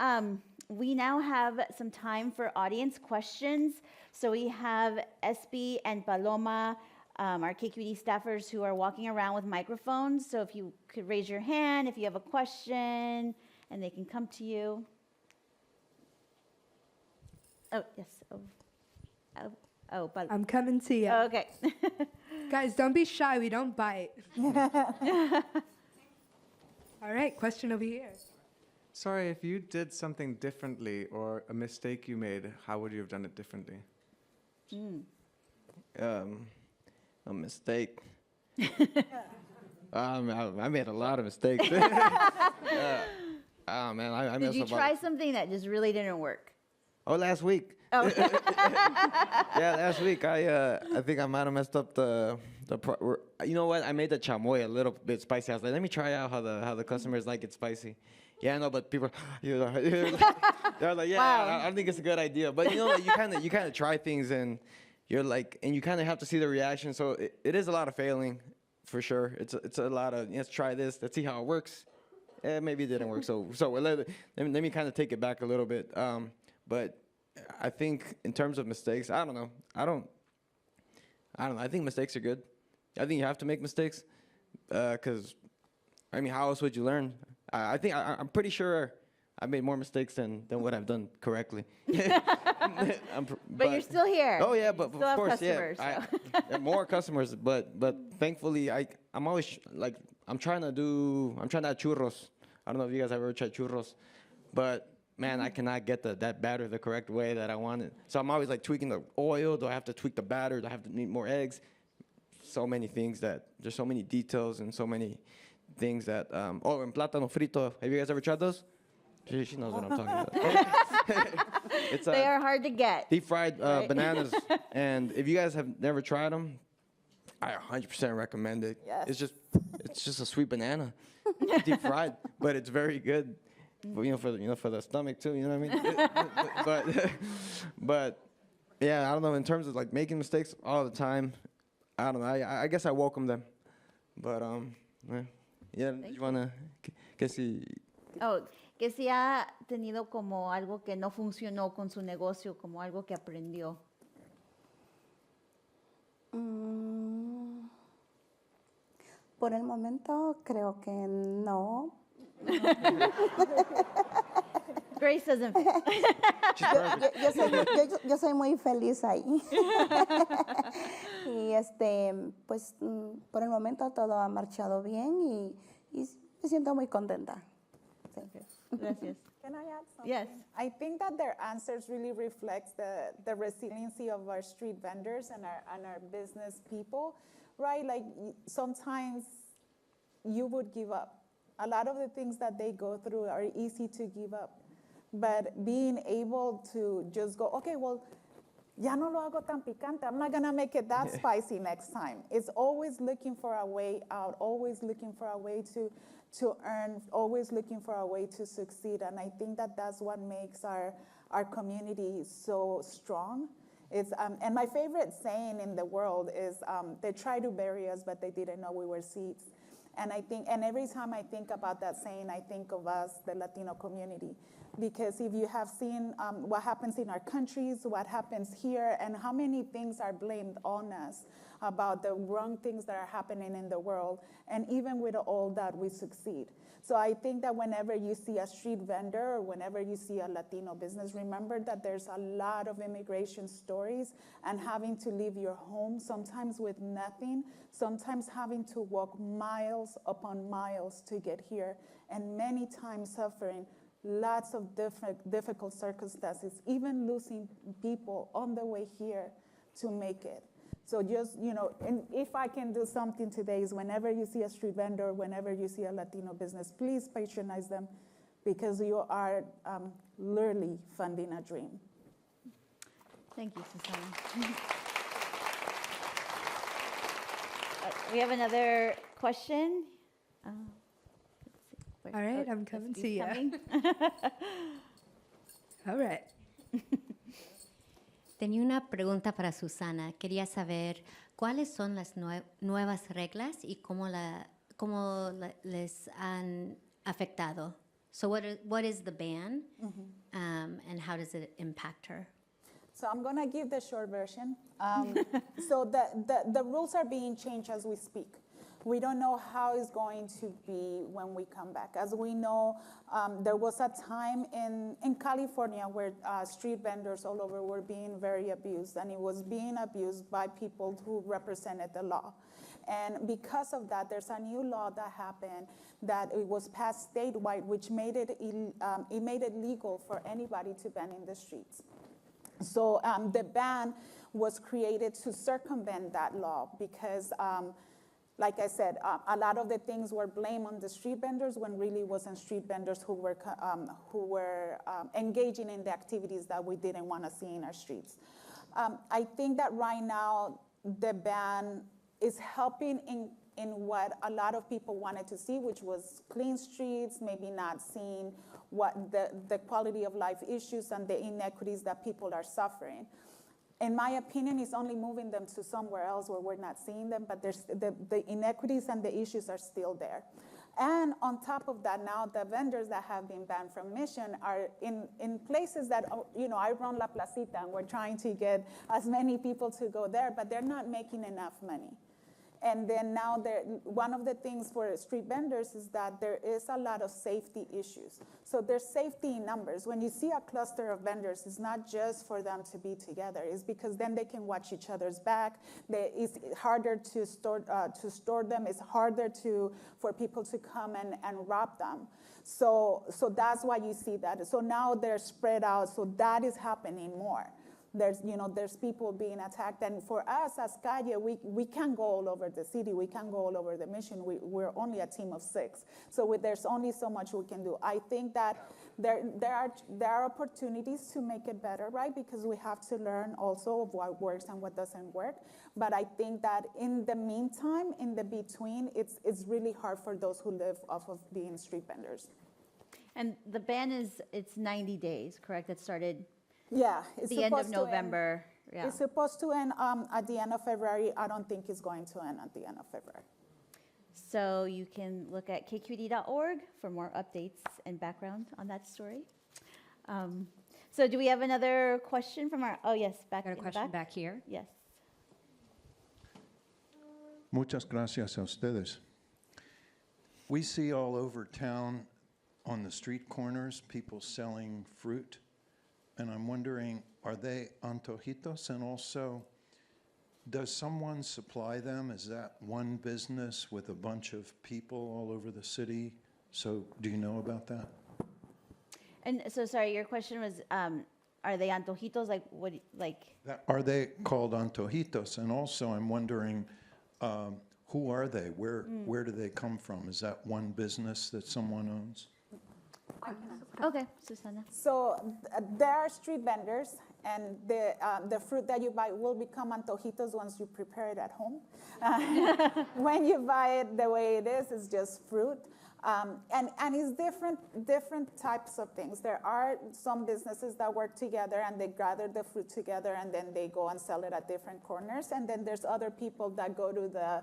we now have some time for audience questions. So we have Espi and Paloma, our KQED staffers, who are walking around with microphones. So if you could raise your hand if you have a question, and they can come to you. Oh, yes. I'm coming to you. Oh, okay. Guys, don't be shy. We don't bite. All right, question over here. Sorry, if you did something differently or a mistake you made, how would you have done it differently? A mistake. I made a lot of mistakes. Oh man, I messed up. Did you try something that just really didn't work? Oh, last week. Oh. Yeah, last week I think I might have messed up you know what? I made the chamoy a little bit spicy. I was like, let me try out how the customers like it spicy. Yeah, I know, but people, they're like, yeah, wow. I think it's a good idea. But like, you kind of try things, and you're like, and you kind of have to see the reaction. So it is a lot of failing, for sure. It's a lot of, let's try this, let's see how it works. Maybe it didn't work. So let me kind of take it back a little bit. But I think in terms of mistakes, I don't know. I don't know. I think mistakes are good. I think you have to make mistakes, because, I mean, how else would you learn? I'm pretty sure I've made more mistakes than what I've done correctly. But you're still here. Oh yeah, but Still of have course, customers, yeah. so. More customers, but thankfully, I'm always like I'm trying to add churros. I don't know if you guys have ever tried churros, but man, I cannot get that batter the correct way that I want it. So I'm always like tweaking the oil. Do I have to tweak the batter? Do I have to need more eggs? So many things there's so many details and so many things that. And plátano frito. Have you guys ever tried those? She knows what I'm talking about. They are hard to get. Deep fried bananas, and if you guys have never tried them, I 100% recommend it. Yes. It's just a sweet banana, deep fried, but it's very good. For the stomach too. You know what I mean? but yeah, I don't know. In terms of like making mistakes all the time, I don't know. I guess I welcome them. But yeah. You wanna que si. Oh, que si ha tenido como algo que no funcionó con su negocio, como algo que aprendió. Por el momento creo que no. Grace doesn't. Yo soy muy feliz ahí. Y pues por el momento todo ha marchado bien y me siento muy contenta. Gracias. Can I add something? Yes. I think that their answers really reflects the resiliency of our street vendors and our business people, right? Like sometimes you would give up. A lot of the things that they go through are easy to give up. But being able to just go, okay, well, ya no lo hago tan picante. I'm not gonna make it that spicy next time. It's always looking for a way out, always looking for a way to earn, always looking for a way to succeed. And I think that that's what makes our community so strong. It's, and my favorite saying in the world is, they tried to bury us, but they didn't know we were seeds. And every time I think about that saying, I think of us, the Latino community. Because if you have seen what happens in our countries, what happens here, and how many things are blamed on us about the wrong things that are happening in the world, and even with all that, we succeed. So I think that whenever you see a street vendor or whenever you see a Latino business, remember that there's a lot of immigration stories and having to leave your home, sometimes with nothing, sometimes having to walk miles upon miles to get here, and many times suffering lots of difficult circumstances, even losing people on the way here to make it. So just, and if I can do something today is whenever you see a street vendor, whenever you see a Latino business, please patronize them because you are literally funding a dream. Thank you, Susana. We have another question. All right, I'm coming to you. All right. Tenía una pregunta para Susana. Quería saber cuáles son las nuevas reglas y cómo les han afectado. So what is the ban, and how does it impact her? So I'm going to give the short version. So the rules are being changed as we speak. We don't know how it's going to be when we come back. As we know, there was a time in California where street vendors all over were being very abused, and it was being abused by people who represented the law. And because of that, there's a new law that happened that it was passed statewide, which made it legal for anybody to ban in the streets. So the ban was created to circumvent that law because like I said, a lot of the things were blamed on the street vendors when really wasn't street vendors who were engaging in the activities that we didn't want to see in our streets. I think that right now the ban is helping in what a lot of people wanted to see, which was clean streets, maybe not seeing what the quality of life issues and the inequities that people are suffering. In my opinion, it's only moving them to somewhere else where we're not seeing them, but there's the inequities and the issues are still there. And on top of that, now the vendors that have been banned from Mission are in places that, I run La Placita, and we're trying to get as many people to go there, but they're not making enough money. And then now, one of the things for street vendors is that there is a lot of safety issues. So there's safety in numbers. When you see a cluster of vendors, it's not just for them to be together. It's because then they can watch each other's back. It's harder to store them. It's harder for people to come and rob them. So that's why you see that. So now they're spread out. So that is happening more. There's people being attacked. And for us as Calle, we can't go all over the city. We can't go all over the Mission. We're only a team of 6. So there's only so much we can do. I think that there are opportunities to make it better, right? Because we have to learn also of what works and what doesn't work. But I think that in the meantime, in the between, it's really hard for those who live off of being street vendors. And the ban it's 90 days, correct? It started... Yeah, it's the end of November. Yeah. It's supposed to end at the end of February. I don't think it's going to end at the end of February. So you can look at kqed.org for more updates and background on that story. So do we have another question from our? Oh yes, back. Got a question back here. Yes. Muchas gracias a ustedes. We see all over town on the street corners people selling fruit. And I'm wondering, are they Antojitos? And also, does someone supply them? Is that one business with a bunch of people all over the city? So do you know about that? And so, sorry, your question was, are they Antojitos? Like, what, like? Are they called Antojitos? And also, I'm wondering, who are they? Where do they come from? Is that one business that someone owns? Okay, Susana. So there are street vendors, and the fruit that you buy will become antojitos once you prepare it at home. When you buy it the way it is, it's just fruit. And it's different types of things. There are some businesses that work together and they gather the fruit together and then they go and sell it at different corners. And then there's other people that go to the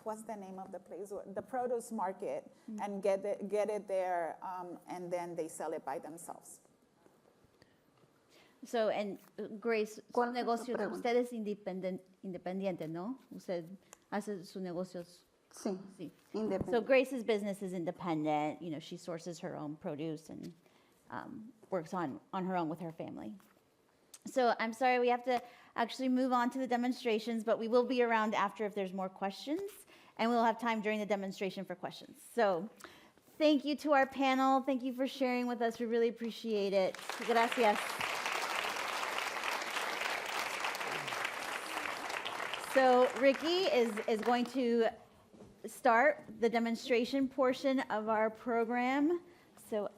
what's the name of the place? The produce market, and get it there, and then they sell it by themselves. So, and Grace, su negocio, usted es independiente, ¿no? Usted hace sus negocios. Sí. So Grace's business is independent. She sources her own produce and works on her own with her family. So I'm sorry, we have to actually move on to the demonstrations, but we will be around after if there's more questions, and we'll have time during the demonstration for questions. So thank you to our panel. Thank you for sharing with us. We really appreciate it. Gracias. So Ricky is going to start the demonstration portion of our program. So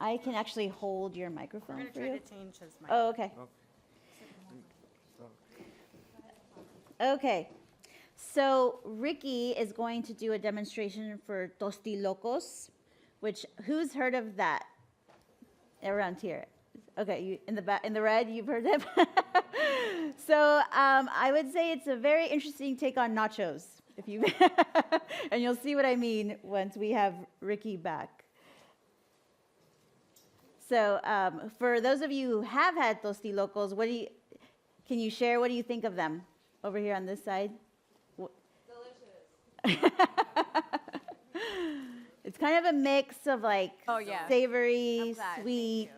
I can actually hold your microphone. We're going to try to change his mic. Oh, okay. Okay. So Ricky is going to do a demonstration for tostilocos, which, who's heard of that around here? Okay, you in the red, you've heard them. So I would say it's a very interesting take on nachos, if you and you'll see what I mean once we have Ricky back. So for those of you who have had tostilocos, can you share, what do you think of them over here on this side? Delicious. It's kind of a mix of like savory, sweet,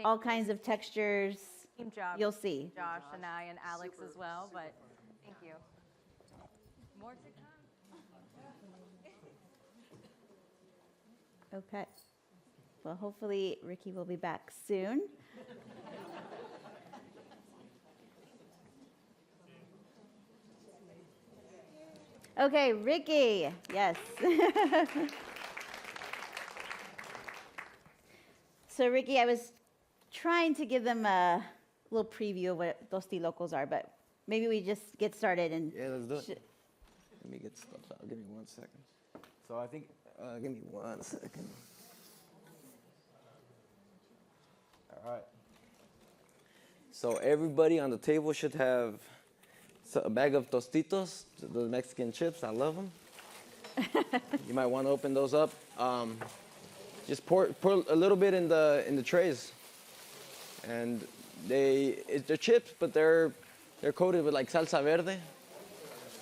all kinds of textures. Team job. You'll see. Josh and I and Alex as well, but thank you. More to come. Okay. Well, hopefully Ricky will be back soon. Okay, Ricky. Yes. So Ricky, I was trying to give them a little preview of what tostilocos are, but maybe we just get started and let's do it. Let me get stuff out. Give me 1 second. So I think, give me 1 second. All right. So everybody on the table should have a bag of Tostitos, the Mexican chips. I love them. You might want to open those up. Just pour a little bit in the trays, and they're chips, but they're coated with like salsa verde.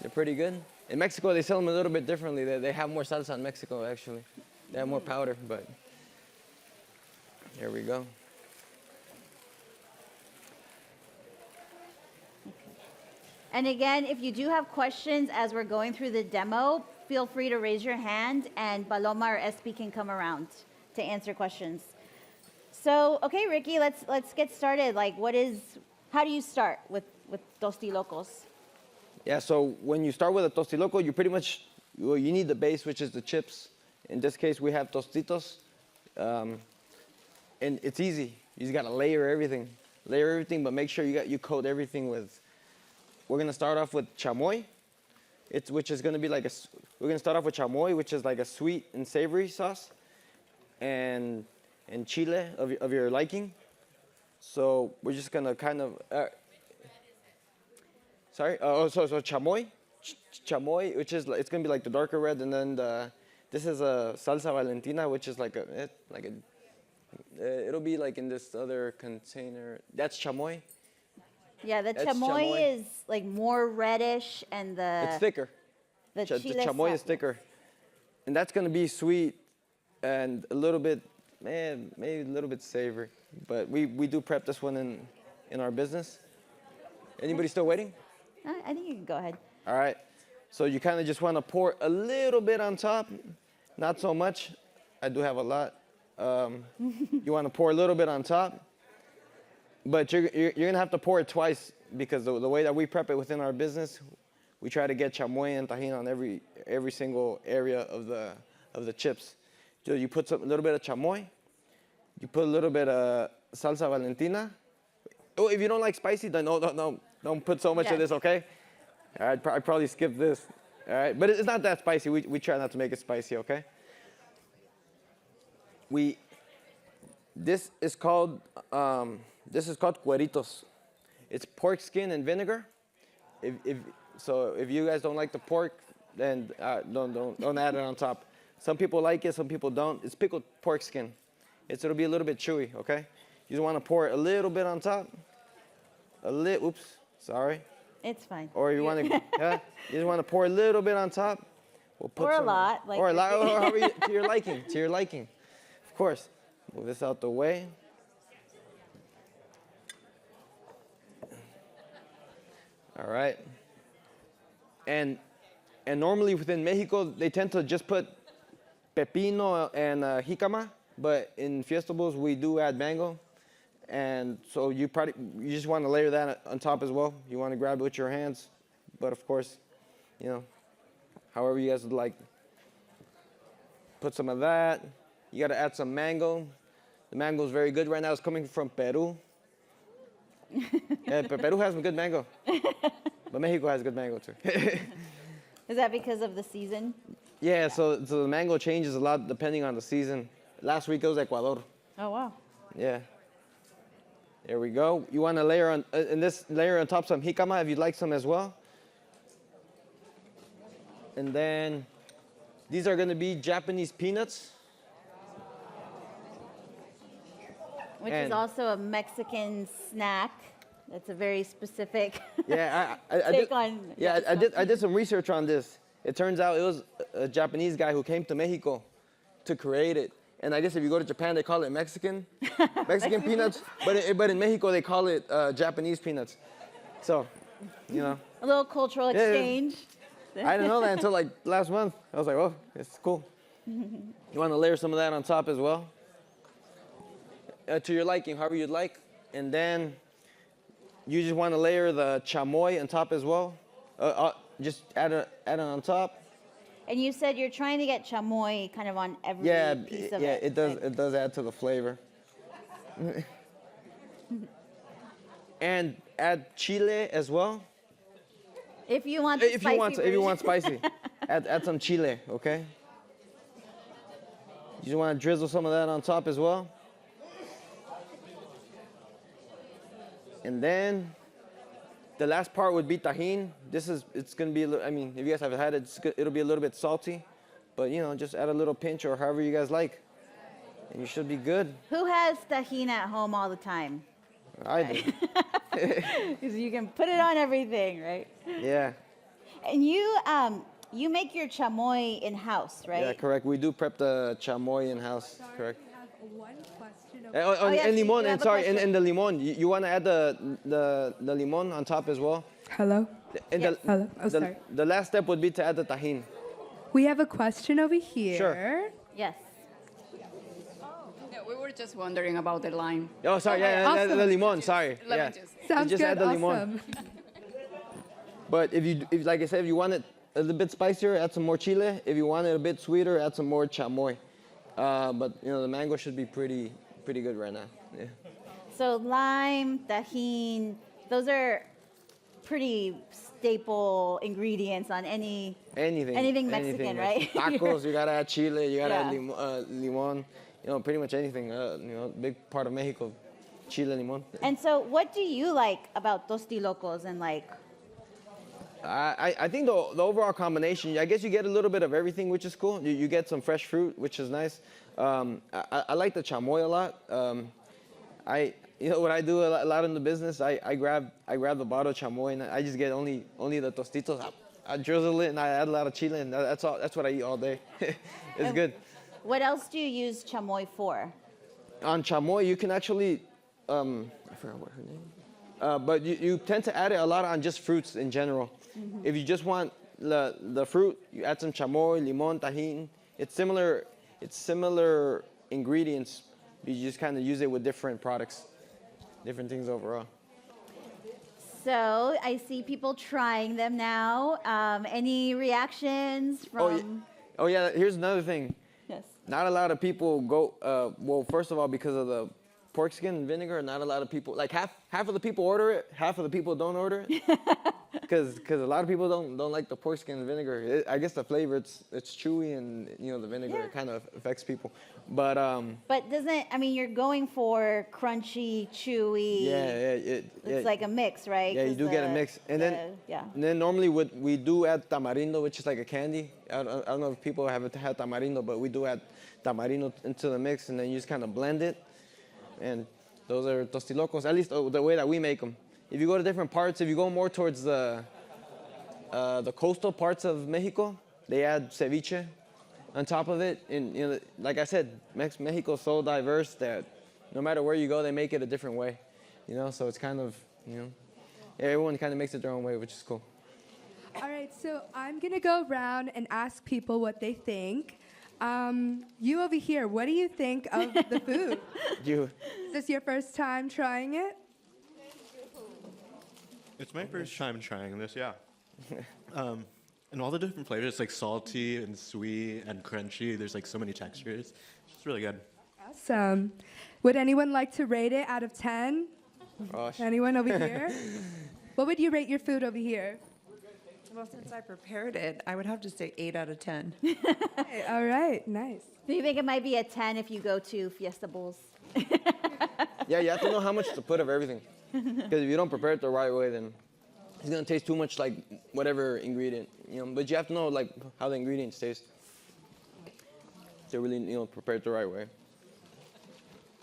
They're pretty good. In Mexico, they sell them a little bit differently. They have more salsa in Mexico, actually. They have more powder, but here we go. And again, if you do have questions as we're going through the demo, feel free to raise your hand, and Paloma or Espi can come around to answer questions. So, okay, Ricky, let's get started. Like, how do you start with tostilocos? Yeah, so when you start with a tostiloco, you pretty much, you need the base, which is the chips. In this case, we have Tostitos. And it's easy. You just gotta layer everything. But make sure you coat everything with, we're gonna start off with chamoy. Which is gonna be like we're gonna start off with chamoy, which is like a sweet and savory sauce. And chile of your liking. So we're just gonna kind of, so chamoy, which is it's gonna be like the darker red, and then this is a salsa Valentina, which is it'll be like in this other container. That's chamoy. Yeah, the chamoy is like more reddish, and it's thicker. The chamoy is thicker, and that's gonna be sweet and a little bit, maybe a little bit savory. But we do prep this one in our business. Anybody still waiting? I think you can go ahead. All right. So you kind of just want to pour a little bit on top, not so much. I do have a lot. You want to pour a little bit on top, but you're gonna have to pour it twice, because the way that we prep it within our business, we try to get chamoy and tajin on every single area of the chips. So you put a little bit of chamoy, you put a little bit of salsa Valentina. Oh, if you don't like spicy, then don't put so much of this, okay? All right, I'd probably skip this. All right, but it's not that spicy. We try not to make it spicy, okay? This is called cueritos. It's pork skin and vinegar. If you guys don't like the pork, then don't add it on top. Some people like it, some people don't. It's pickled pork skin. It'll be a little bit chewy, okay? You just want to pour a little bit on top. Oops, sorry. It's fine. Or you want to, you just want to pour a little bit on top. We'll put or a lot. Or a lot, or to your liking, Of course. Move this out the way. All right. And normally within Mexico, they tend to just put pepino and jicama, but in Fiestables, we do add mango. And so you just want to layer that on top as well. You want to grab it with your hands, but of course, however you guys would like. Put some of that. You got to add some mango. The mango is very good right now. It's coming from Peru. Yeah, Peru has some good mango, but Mexico has good mango too. Is that because of the season? Yeah, so the mango changes a lot depending on the season. Last week it was Ecuador. Oh wow. Yeah. There we go. You want to layer on top some jicama if you'd like some as well. And then these are going to be Japanese peanuts. Which is also a Mexican snack. That's a very specific Yeah, I did some research on this. It turns out it was a Japanese guy who came to Mexico to create it. And I guess if you go to Japan, they call it Mexican peanuts. But in Mexico, they call it Japanese peanuts. So, A little cultural exchange. Yeah. I didn't know that until like last month. I was like, oh, it's cool. You want to layer some of that on top as well? To your liking, however you'd like. And then you just want to layer the chamoy on top as well. Just add it on top. And you said you're trying to get chamoy kind of on every piece of it. Yeah, it does. It does add to the flavor. And add chile as well. If you want, if you want spicy, add some chile. Okay. You just want to drizzle some of that on top as well. And then the last part would be tajin. It's going to be, if you guys haven't had it, it'll be a little bit salty. but you know, just add a little pinch or however you guys like, and you should be good. Who has tahini at home all the time? I do. Because you can put it on everything, right? Yeah. And you make your chamoy in-house, right? Yeah, correct. We do prep the chamoy in-house, correct. I have one question. And limon, and sorry, and the limon. You want to add the limon on top as well? Hello? And Yes. Hello? Oh, sorry. The last step would be to add the tajin. We have a question over here. Sure. Yes. Yeah, we were just wondering about the lime. Oh, sorry, yeah, the limon, sorry. Lemon Yeah. juice. Sounds just good. add the Awesome. limon. But if like I said, if you want it a little bit spicier, add some more chile. If you want it a bit sweeter, add some more chamoy. But you know, the mango should be pretty good right now. Yeah. So lime, tajin, those are pretty staple ingredients on anything Mexican, right? Tacos, you gotta add chile, you gotta add Yeah. limon. You know, pretty much anything. You know, big part of Mexico, chile, limon. And so what do you like about tostilocos and like? I think the overall combination, I guess you get a little bit of everything, which is cool. You get some fresh fruit, which is nice. I like the chamoy a lot. You know what I do a lot in the business? I grab the bottle of chamoy and I just get only the tostitos. I drizzle it and I add a lot of chile and that's all. That's what I eat all day. It's good. What else do you use chamoy for? On chamoy, you can actually, I forgot what her name. But you tend to add it a lot on just fruits in general. Mm-hmm. If you just want the fruit, you add some chamoy, limon, tajin. It's similar ingredients. You just kind of use it with different products, different things overall. So I see people trying them now. Any reactions from? Oh yeah, here's another thing. Yes. Not a lot of people go, well, first of all, because of the pork skin and vinegar, not a lot of people, like half of the people order it, half of the people don't order it. Because a lot of people don't like the pork skin and vinegar. I guess the flavor, it's chewy and, you know, the vinegar kind of affects people. But you're going for crunchy, chewy. It's like a mix, right? Yeah, you do get a mix. And then normally we do add tamarindo, which is like a candy. I don't know if people have had tamarindo, but we do add tamarindo into the mix and then you just kind of blend it. And those are tostilocos, at least the way that we make them. If you go to different parts, if you go more towards the coastal parts of Mexico, they add ceviche on top of it. And you know, like I said, Mexico is so diverse that no matter where you go, they make it a different way. You know, so it's kind of, you know, everyone kind of makes it their own way, which is cool. All right, so I'm gonna go around and ask people what they think. You over here, what do you think of the food? You. Is this your first time trying it? It's my first time trying this, yeah. And all the different flavors, it's like salty and sweet and crunchy. There's like so many textures. It's really good. Awesome. Would anyone like to rate it out of 10? Gosh. Anyone over here? What would you rate your food over here? Well, since I prepared it, I would have to say 8 out of 10. Okay, all right, nice. Do you think it might be a 10 if you go to Fiesta Bowls? Yeah, you have to know how much to put of everything. Because if you don't prepare it the right way, then it's gonna taste too much like whatever ingredient, you know. But you have to know like how the ingredients taste. To really, you know, prepare it the right way.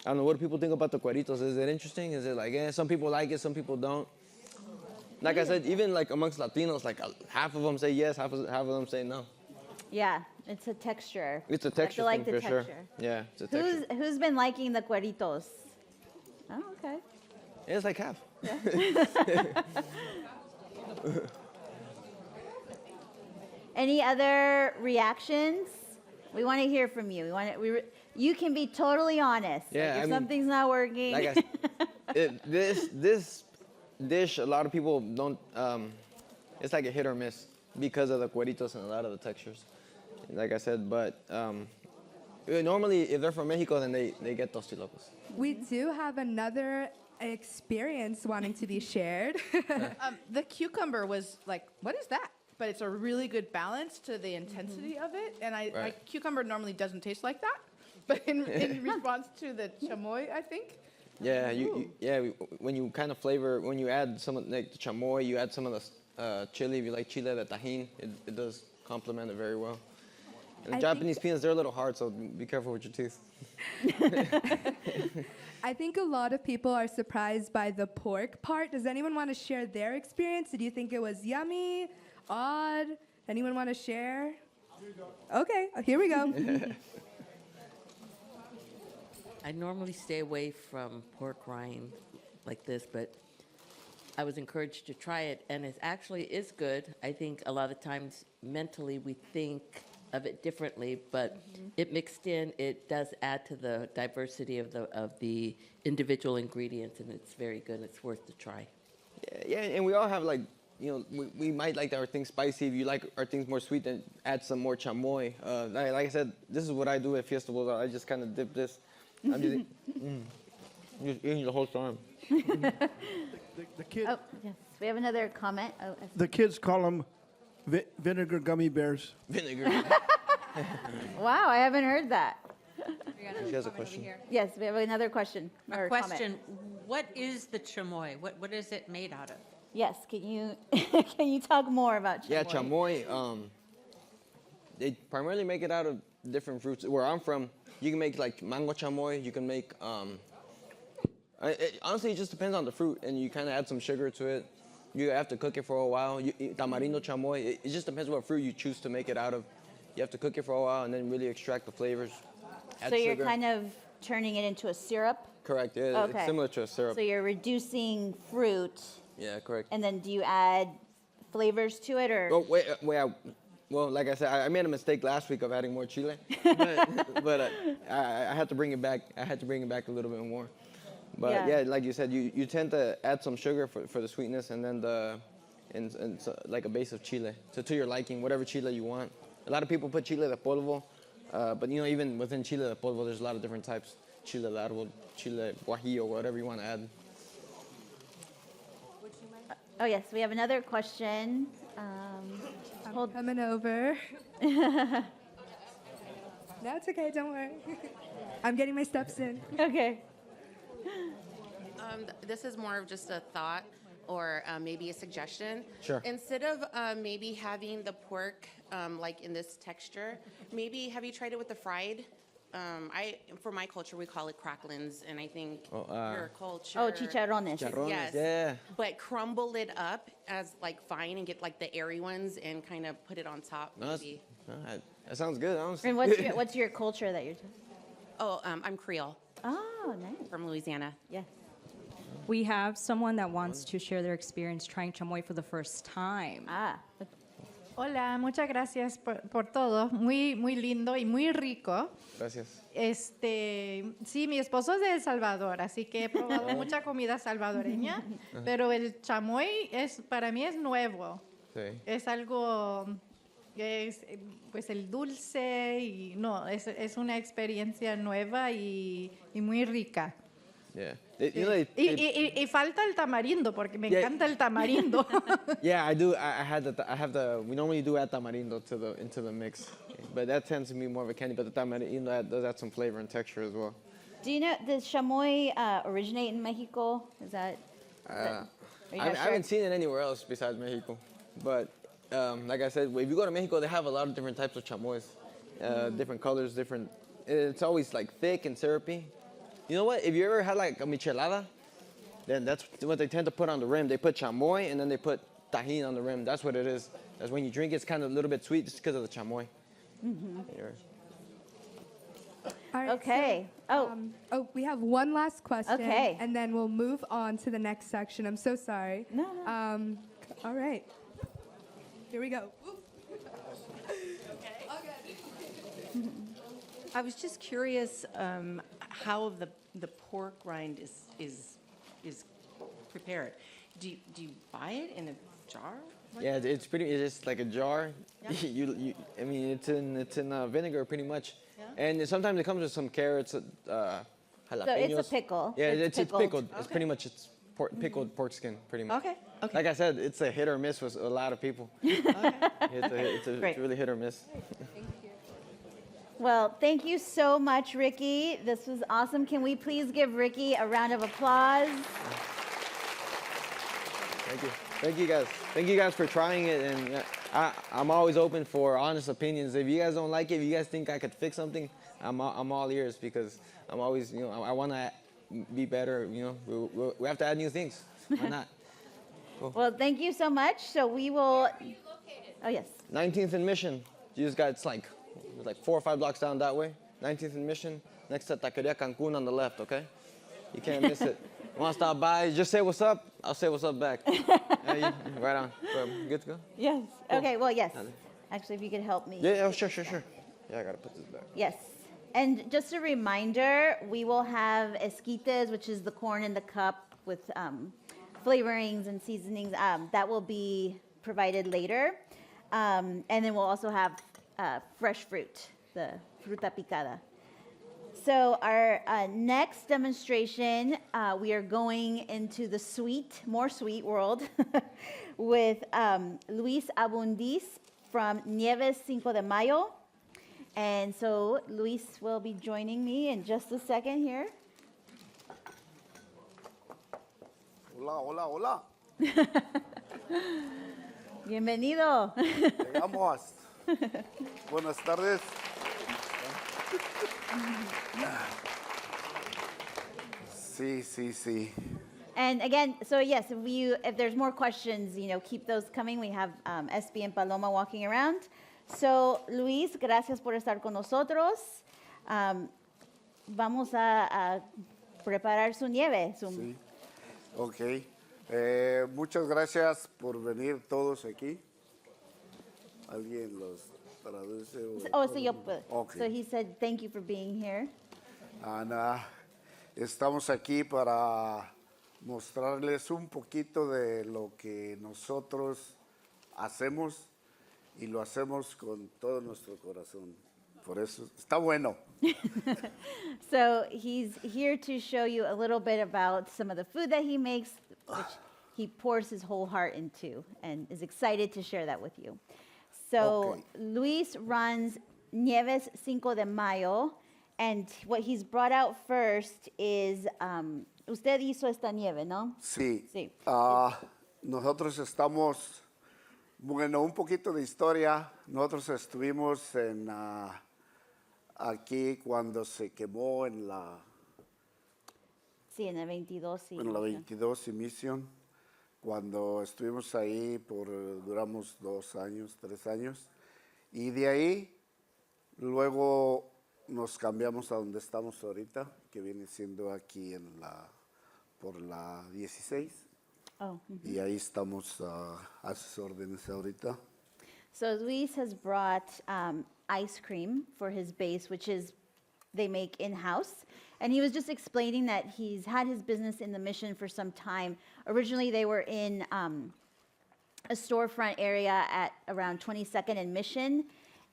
I don't know, what do people think about the cueritos? Is it interesting? Is it like, some people like it, some people don't? Like I said, even like amongst Latinos, like half of them say yes, half of them say no. Yeah, it's a texture. It's a texture I feel like thing the for sure. texture. Yeah, it's a texture. Who's been liking the cueritos? Oh, okay. Yeah, it's like half. Any other reactions? We want to hear from you. You can be totally honest. Yeah, like if I mean, something's not working. Like this dish, a lot of people don't. It's like a hit or miss because of the cueritos and a lot of the textures. Like I said, but normally if they're from Mexico, then they get tostilocos. We do have another experience wanting to be shared. The cucumber was like, what is that? But it's a really good balance to the intensity of it. And Right. cucumber normally doesn't taste like that. But in response to the chamoy, I think. Yeah, when you kind of flavor, when you add some of like the chamoy, you add some of the chili. If you like chile, the tajin, it does complement it very well. And the I Japanese peanuts, they're a little hard, so be careful with your teeth. I think a lot of people are surprised by the pork part. Does anyone want to share their experience? Did you think it was yummy, odd? Anyone want to share? Okay, here we go. I normally stay away from pork rind like this, but I was encouraged to try it, and it actually is good. I think a lot of times mentally we think of it differently, but it mixed in, it does add to the diversity of the individual ingredients, and it's very good. It's worth the try. Yeah, and we all have like, you know, we might like our things spicy. If you like our things more sweet, then add some more chamoy. Like I said, this is what I do at Fiesta Bowls. I just kind of dip this. I'm just, just eating the whole time. The kid, Oh, yes. We have another comment. Oh, the kids call them vinegar gummy bears. Vinegar. wow, I haven't heard that. She has a question. Yes, we have another question. A or question, comment. what is the chamoy? What is it made out of? Yes, can you can you talk more about chamoy? Yeah, chamoy. They primarily make it out of different fruits. Where I'm from, you can make like mango chamoy. You can make honestly, it just depends on the fruit, and you kind of add some sugar to it. You have to cook it for a while. Tamarindo chamoy, it just depends what fruit you choose to make it out of. You have to cook it for a while and then really extract the flavors. So you're kind of turning it into a syrup? Correct, yeah, Okay. it's similar to a syrup. So you're reducing fruit, Yeah, correct. and then do you add flavors to it, or? Oh, wait, well, like I said, I made a mistake last week of adding more chile, but I had to bring it back. I had to bring it back a little bit more. But yeah, like you said, you tend to add some sugar for the sweetness, and then like a base of chile to your liking, whatever chile you want. A lot of people put chile de polvo, but you know, even within chile de polvo, there's a lot of different types. Chile largo, chile guajillo, whatever you want to add. Oh yes, we have another question. I'm coming over. No, it's okay, don't worry. I'm getting my steps in. Okay. This is more of just a thought or maybe a suggestion. Sure. Instead of maybe having the pork like in this texture, maybe have you tried it with the fried? For my culture, we call it cracklins, and I think your culture. Oh, chicharrones. Chicharrones, Yes. yeah. But crumble it up as like fine and get like the airy ones and kind of put it on top. No, Maybe. that sounds good, honestly. And what's your culture that you're? Oh, I'm Creole. Oh, nice. From Louisiana. Yes. We have someone that wants to share their experience trying chamoy for the first time. Hola, muchas gracias por todo. Muy lindo y muy rico. Gracias. Sí, mi esposo es de El Salvador, así que he probado mucha comida salvadoreña, pero el chamoy para mí es nuevo. Sí. Es algo, pues el dulce y no, es una experiencia nueva y muy rica. Yeah. Y falta el tamarindo porque me encanta el tamarindo. Yeah, I do. I have the. We normally do add tamarindo into the mix, but that tends to be more of a candy. But the tamarindo does add some flavor and texture as well. Do you know, does chamoy originate in Mexico? Is that? I haven't seen it anywhere else besides Mexico, but like I said, if you go to Mexico, they have a lot of different types of chamoys, different colors, different. It's always like thick and syrupy. You know what? If you ever had like a michelada, then that's what they tend to put on the rim. They put chamoy and then they put tajin on the rim. That's what it is. That's when you drink it, it's kind of a little bit sweet just because of the chamoy. All right, Okay. So, we have one last question. Okay. And then we'll move on to the next section. I'm so sorry. No. All right. Here we go. I was just curious how the pork rind is prepared. Do you buy it in a jar? Yeah, it's just like a jar. Yeah. I mean, it's in vinegar pretty much, and sometimes it comes with some carrots, jalapenos. So it's a pickle. Yeah, it's pickled. It's Okay. pretty much pickled pork skin, pretty much. Okay. Like I said, it's a hit or miss with a lot of people. It's really hit or miss. Well, thank you so much, Ricky. This was awesome. Can we please give Ricky a round of applause? Thank you. Thank you guys. Thank you guys for trying it, and I'm always open for honest opinions. If you guys don't like it, if you guys think I could fix something, I'm all ears because I'm always, I want to be better. We have to add new things. Why not? Cool. Well, thank you so much. So we will. Oh yes. 19th and Mission. You just got it's like 4 or 5 blocks down that way. 19th and Mission, next to Taqueria Cancun on the left. Okay, you can't miss it. Want to stop by? Just say what's up. I'll say what's up back. Right on. Good to go? Yes. Cool. Okay, well, yes. Actually, if you could help me. Yeah, sure. Yeah, I got to put this back. Yes. And just a reminder, we will have esquites, which is the corn in the cup with flavorings and seasonings. That will be provided later. And then we'll also have fresh fruit, the fruta picada. So our next demonstration, we are going into the more sweet world with Luis Abundis from Nieves Cinco de Mayo. And so Luis will be joining me in just a second here. Hola. Bienvenido. Llegamos. Buenas tardes. Sí. And again, so yes, if there's more questions, keep those coming. We have Espi and Paloma walking around. So, Luis, gracias por estar con nosotros. Vamos a preparar su nieve. Sí. Ok. Muchas gracias por venir todos aquí. ¿Alguien los traduce? Sí, yo puedo. Okay. So he said, thank you for being here. Ana, estamos aquí para mostrarles un poquito de lo que nosotros hacemos y lo hacemos con todo nuestro corazón. Por eso está bueno. So he's here to show you a little bit about some of the food that he makes, which he pours his whole heart into and is excited to share that with you. So Okay. Luis runs Nieves Cinco de Mayo, and what he's brought out first is, usted hizo esta nieve, ¿no? Sí. Sí. Nosotros estamos, bueno, un poquito de historia. Nosotros estuvimos aquí cuando se quemó en la Sí, en el 22. Sí, en la 22 y Mission. Cuando estuvimos ahí duramos 2 años, 3 años. Y de ahí, luego nos cambiamos a donde estamos ahorita, que viene siendo aquí por la 16. Oh. Y ahí estamos a sus órdenes ahorita. So Luis has brought ice cream for his base, which is they make in-house. And he was just explaining that he's had his business in the Mission for some time. Originally, they were in a storefront area at around 22nd and Mission.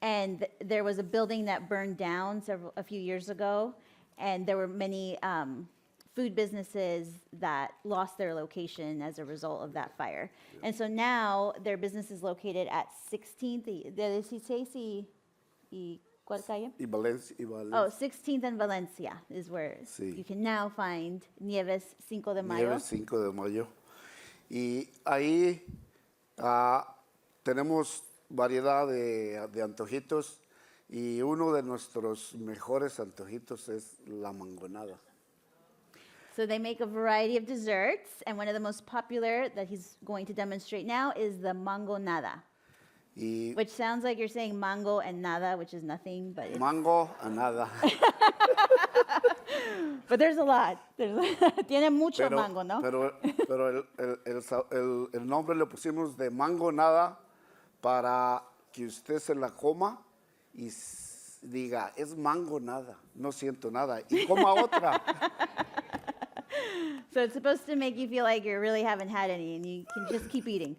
And there was a building that burned down a few years ago. And there were many food businesses that lost their location as a result of that fire. And so now their business is located at 16th, de 16 y ¿cuál calle? Y Valencia. Oh, 16th and Valencia is where you can now find Nieves Cinco de Mayo. Nieves 5 de Mayo. Y ahí tenemos variedad de antojitos y uno de nuestros mejores antojitos es la mangoñada. So they make a variety of desserts, and one of the most popular that he's going to demonstrate now is the mangoñada. Which sounds like you're saying mango and nada, which is nothing, but it's... Mango and nada. But there's a lot. Tiene mucho mango, ¿no? Pero el nombre le pusimos de mango nada para que usted se la coma y diga, es mango nada, no siento nada, y coma otra. So it's supposed to make you feel like you really haven't had any, and you can just keep eating.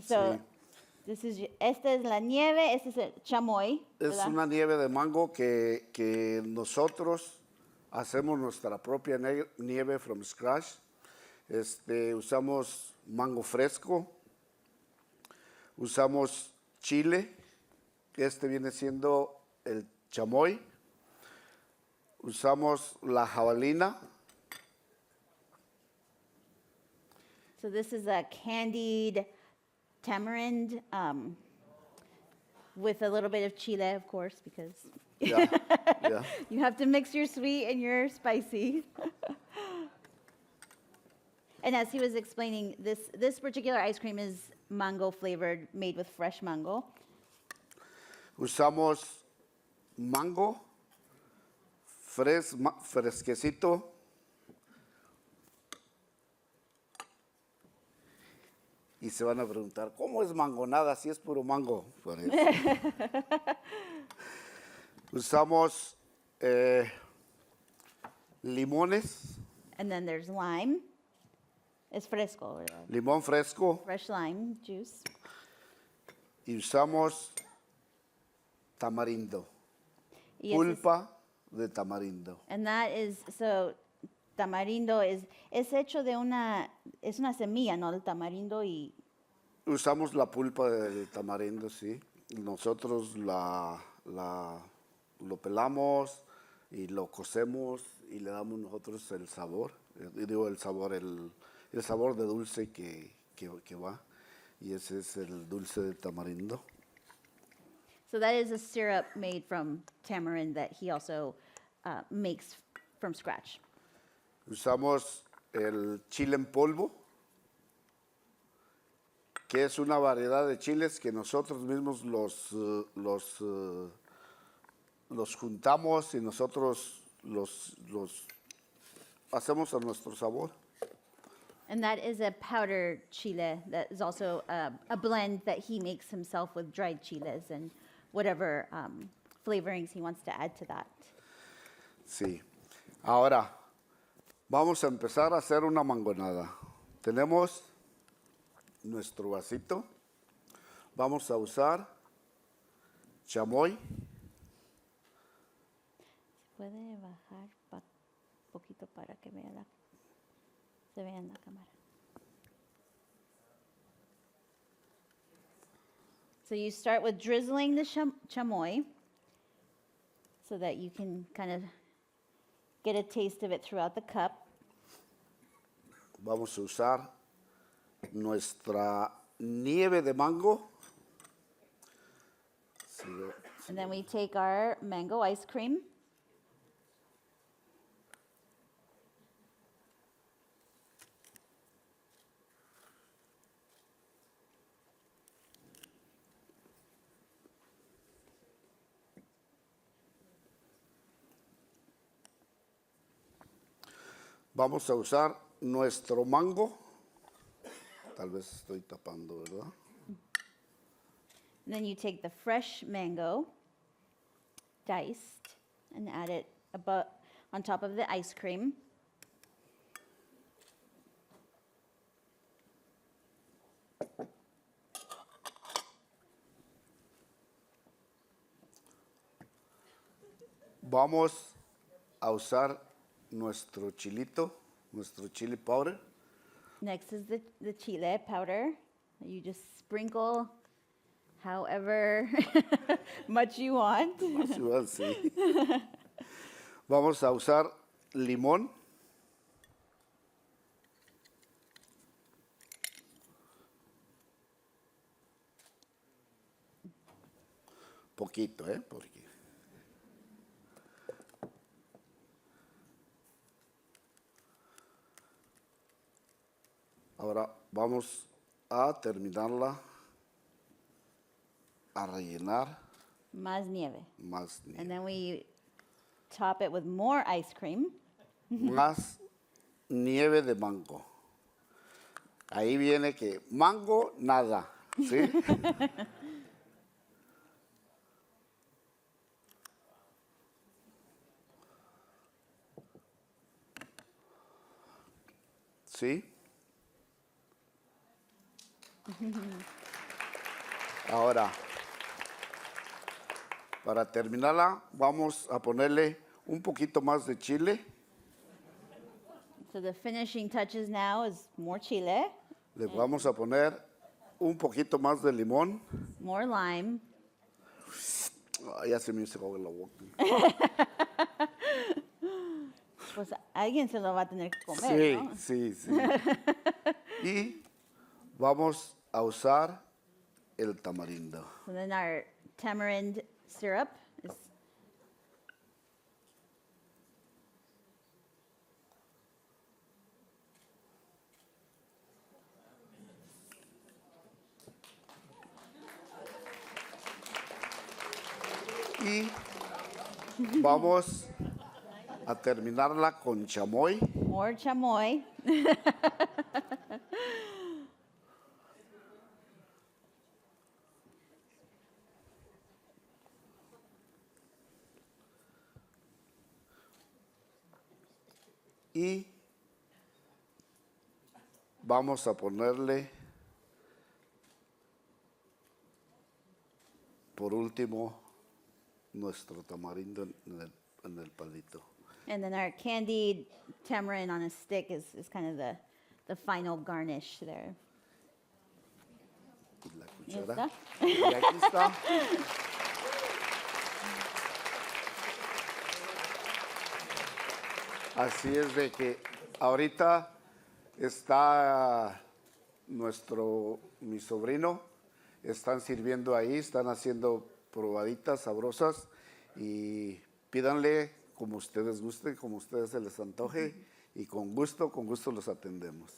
So, esta es la nieve, este es el chamoy. Es una nieve de mango que nosotros hacemos nuestra propia nieve from scratch. Usamos mango fresco, usamos chile, que viene siendo el chamoy, usamos la jabalina. So this is a candied tamarind with a little bit of chile, of course, because Yeah, yeah. you have to mix your sweet and your spicy. And as he was explaining, this particular ice cream is mango flavored, made with fresh mango. Usamos mango, fresquecito. Y se van a preguntar, ¿cómo es mangonada si es puro mango? Por eso. Usamos limones, And then there's lime. It's fresco, ¿verdad? limón fresco, Fresh lime juice. y usamos tamarindo, Y ese es- pulpa de tamarindo. And that is, so tamarindo es hecho de es una semilla, ¿no? El tamarindo y Usamos la pulpa de tamarindo, sí. Nosotros lo pelamos y lo cocemos y le damos nosotros el sabor. Digo el sabor de dulce que va. Y ese es el dulce de tamarindo. so that is a syrup made from tamarind that he also makes from scratch. Usamos el chile en polvo, que es una variedad de chiles que nosotros mismos los juntamos y nosotros los hacemos a nuestro sabor. And that is a powdered chile that is also a blend that he makes himself with dried chiles and whatever flavorings he wants to add to that. Sí. Ahora, vamos a empezar a hacer una mangonada. Tenemos nuestro vasito. Vamos a usar chamoy, Puede bajar poquito para que se vea en la cámara. So you start with drizzling the chamoy so that you can kind of get a taste of it throughout the cup. vamos a usar nuestra nieve de mango. And then we take our mango ice cream. Vamos a usar nuestro mango. Tal vez estoy tapando, ¿verdad? And then you take the fresh mango, diced, and add it on top of the ice cream. Vamos a usar nuestro chilito, nuestro chili powder. Next is the chile powder. You just sprinkle however much you want. Sí. Vamos a usar limón. Poquito, ¿eh? Porque ahora vamos a terminarla, a rellenar. Más nieve. Más nieve. And then we top it with more ice cream. Más nieve de mango. Ahí viene que mango, nada, ¿sí? ¿Sí? Ahora, para terminarla, vamos a ponerle un poquito más de chile. So the finishing touches now is more chile, Le vamos a poner un poquito más de limón. more lime. Ya se me hizo agua en la boca. Pues alguien se lo va a tener que comer, Sí, ¿no? sí, sí. Y vamos a usar el tamarindo. And then our tamarind syrup is. Y vamos a terminarla con chamoy. More chamoy. Y vamos a ponerle, por último, nuestro tamarindo en el palito. And then our candied tamarind on a stick is kind of the final garnish there. Y la ¿Ya cuchara. está? Y aquí está. Así es de que ahorita está mi sobrino, están sirviendo ahí, están haciendo probaditas sabrosas y pídanle como ustedes gusten, como ustedes se les antoje y con gusto los atendemos.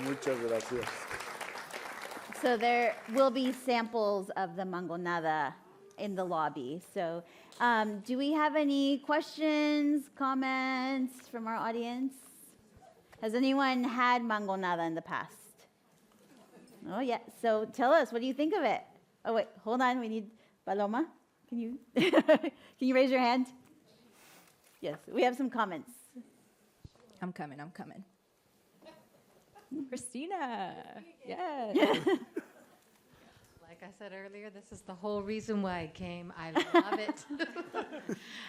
Muchas gracias. So there will be samples of the mangonada in the lobby. So do we have any questions, comments from our audience? Has anyone had mangonada in the past? Oh, yeah. So tell us, what do you think of it? Oh, wait, hold on. We need Paloma. Can you, can you raise your hand? Yes, we have some comments. I'm coming. Christina. Yes. Like I said earlier, this is the whole reason why I came. I love it.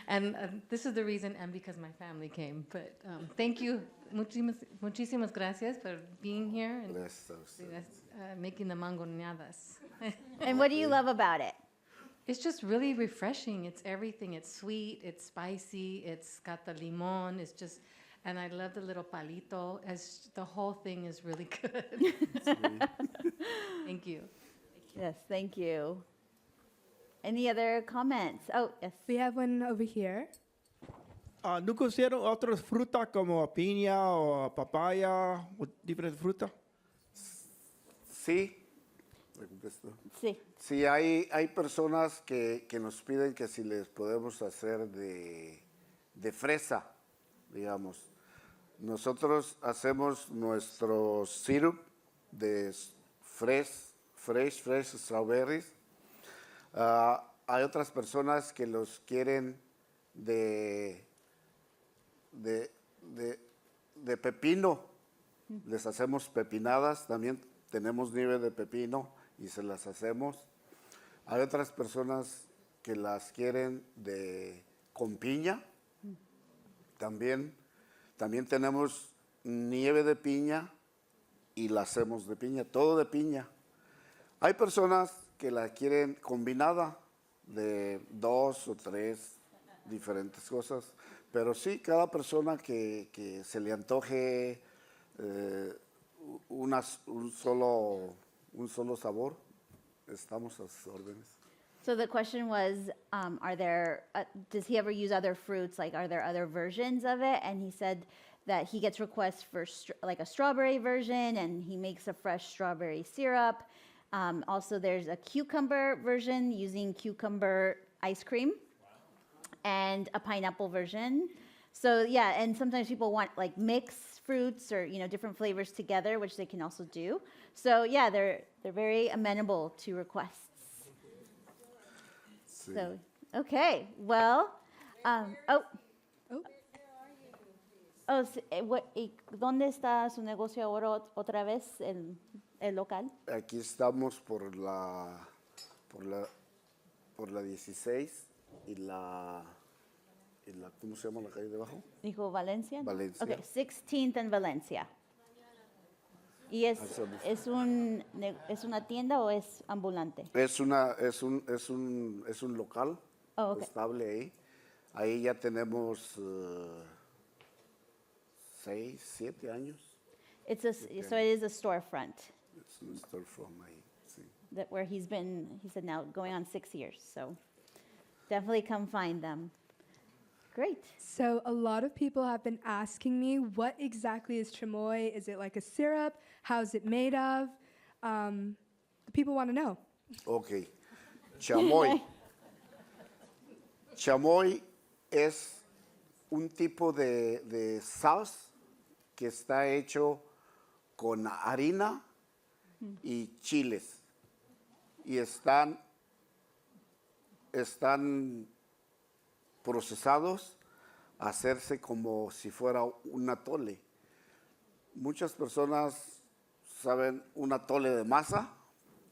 And this is the reason, and because my family came. But thank you. Muchísimas gracias for being here and making the mangoñadas. And what do you love about it? It's just really refreshing. It's everything. It's sweet, it's spicy, it's got the limon. It's just, and I love the little palito. The whole thing is really good. Thank you. Yes, thank you. Any other comments? Oh, yes. We have one over here. ¿No conocieron otras frutas como piña o papaya o diferentes frutas? Sí. Sí. Sí, hay personas que nos piden que si les podemos hacer de fresa, digamos. Nosotros hacemos nuestro syrup de fresh strawberries. Hay otras personas que los quieren de pepino. Les hacemos pepinadas, también tenemos nieve de pepino y se las hacemos. Hay otras personas que las quieren con piña. También tenemos nieve de piña y la hacemos de piña, todo de piña. Hay personas que la quieren combinada de 2 o 3 diferentes cosas, pero sí, cada persona que se le antoje un solo sabor, estamos a sus órdenes. So the question was, does he ever use other fruits? Like, are there other versions of it? And he said that he gets requests for like a strawberry version, and he makes a fresh strawberry syrup. Also, there's a cucumber version using cucumber ice cream, and a pineapple version. So yeah, and sometimes people want like mixed fruits or different flavors together, which they can also do. So yeah, they're very amenable to requests. Sí. So okay, well, ¿dónde está su negocio ahora otra vez el local? Aquí estamos por la 16 y la ¿cómo se llama la calle de abajo? Dijo Valencia. Valencia. Okay, 16th and Valencia. ¿Y es una tienda o es ambulante? Es un local estable ahí. Ahí ya tenemos 6, 7 años. So it is a storefront. nuestro from ahí, sí. Where he said now going on 6 years. So definitely come find them. Great. So a lot of people have been asking me, what exactly is chamoy? Is it like a syrup? How's it made of? People want to know. Ok. Chamoy. Chamoy es un tipo de sauce que está hecho con harina y chiles. Y están procesados a hacerse como si fuera un atole. Muchas personas saben un atole de masa.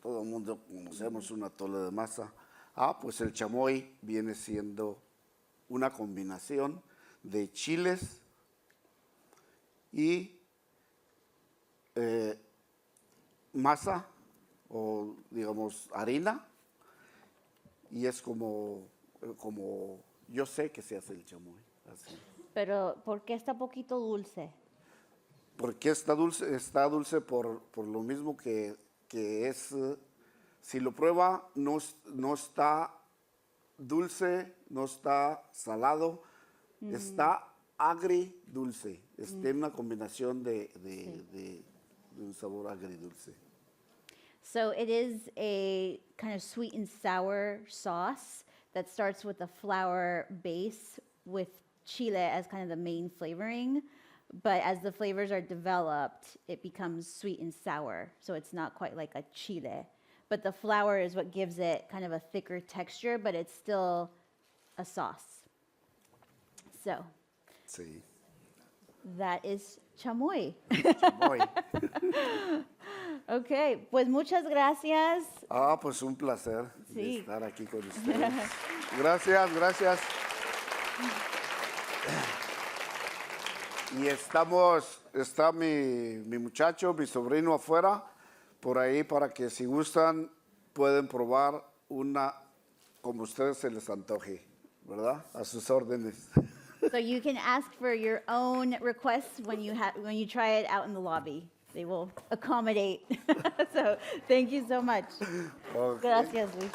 Todo el mundo conocemos un atole de masa. Pues el chamoy viene siendo una combinación de chiles y masa o digamos harina, y es como yo sé que se hace el chamoy. Así. Pero, ¿por qué está poquito dulce? Porque está dulce por lo mismo que es, si lo prueba, no está dulce, no está salado, está agridulce. Tiene una combinación de un sabor agridulce. So it is a kind of sweet and sour sauce that starts with a flour base with chile as kind of the main flavoring. But as the flavors are developed, it becomes sweet and sour. So it's not quite like a chile. But the flour is what gives it kind of a thicker texture, but it's still a sauce. So Sí. that is chamoy. Chamoy. Ok, pues muchas gracias. Pues un placer de Sí. estar aquí con ustedes. Gracias. Y está mi muchacho, mi sobrino afuera, por ahí para que si gustan pueden probar una como ustedes se les antoje, ¿verdad? A sus órdenes. So you can ask for your own requests when you try it out in the lobby. They will accommodate. So thank you so much. Okay. Gracias, Luis.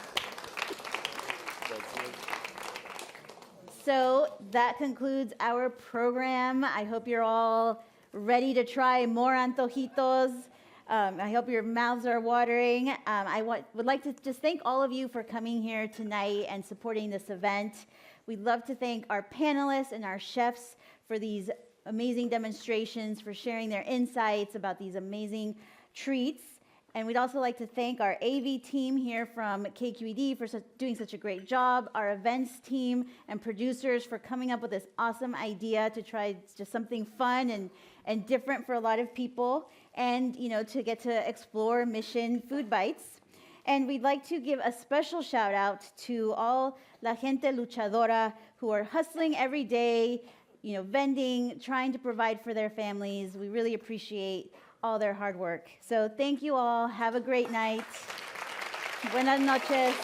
So that concludes our program. I hope you're all ready to try more antojitos. I hope your mouths are watering. I would like to just thank all of you for coming here tonight and supporting this event. We'd love to thank our panelists and our chefs for these amazing demonstrations, for sharing their insights about these amazing treats. And we'd also like to thank our AV team here from KQED for doing such a great job, our events team and producers for coming up with this awesome idea to try just something fun and different for a lot of people, and to get to explore Mission Food Bites. And we'd like to give a special shout out to all la gente luchadora who are hustling every day, vending, trying to provide for their families. We really appreciate all their hard work. So thank you all. Have a great night. Buenas noches.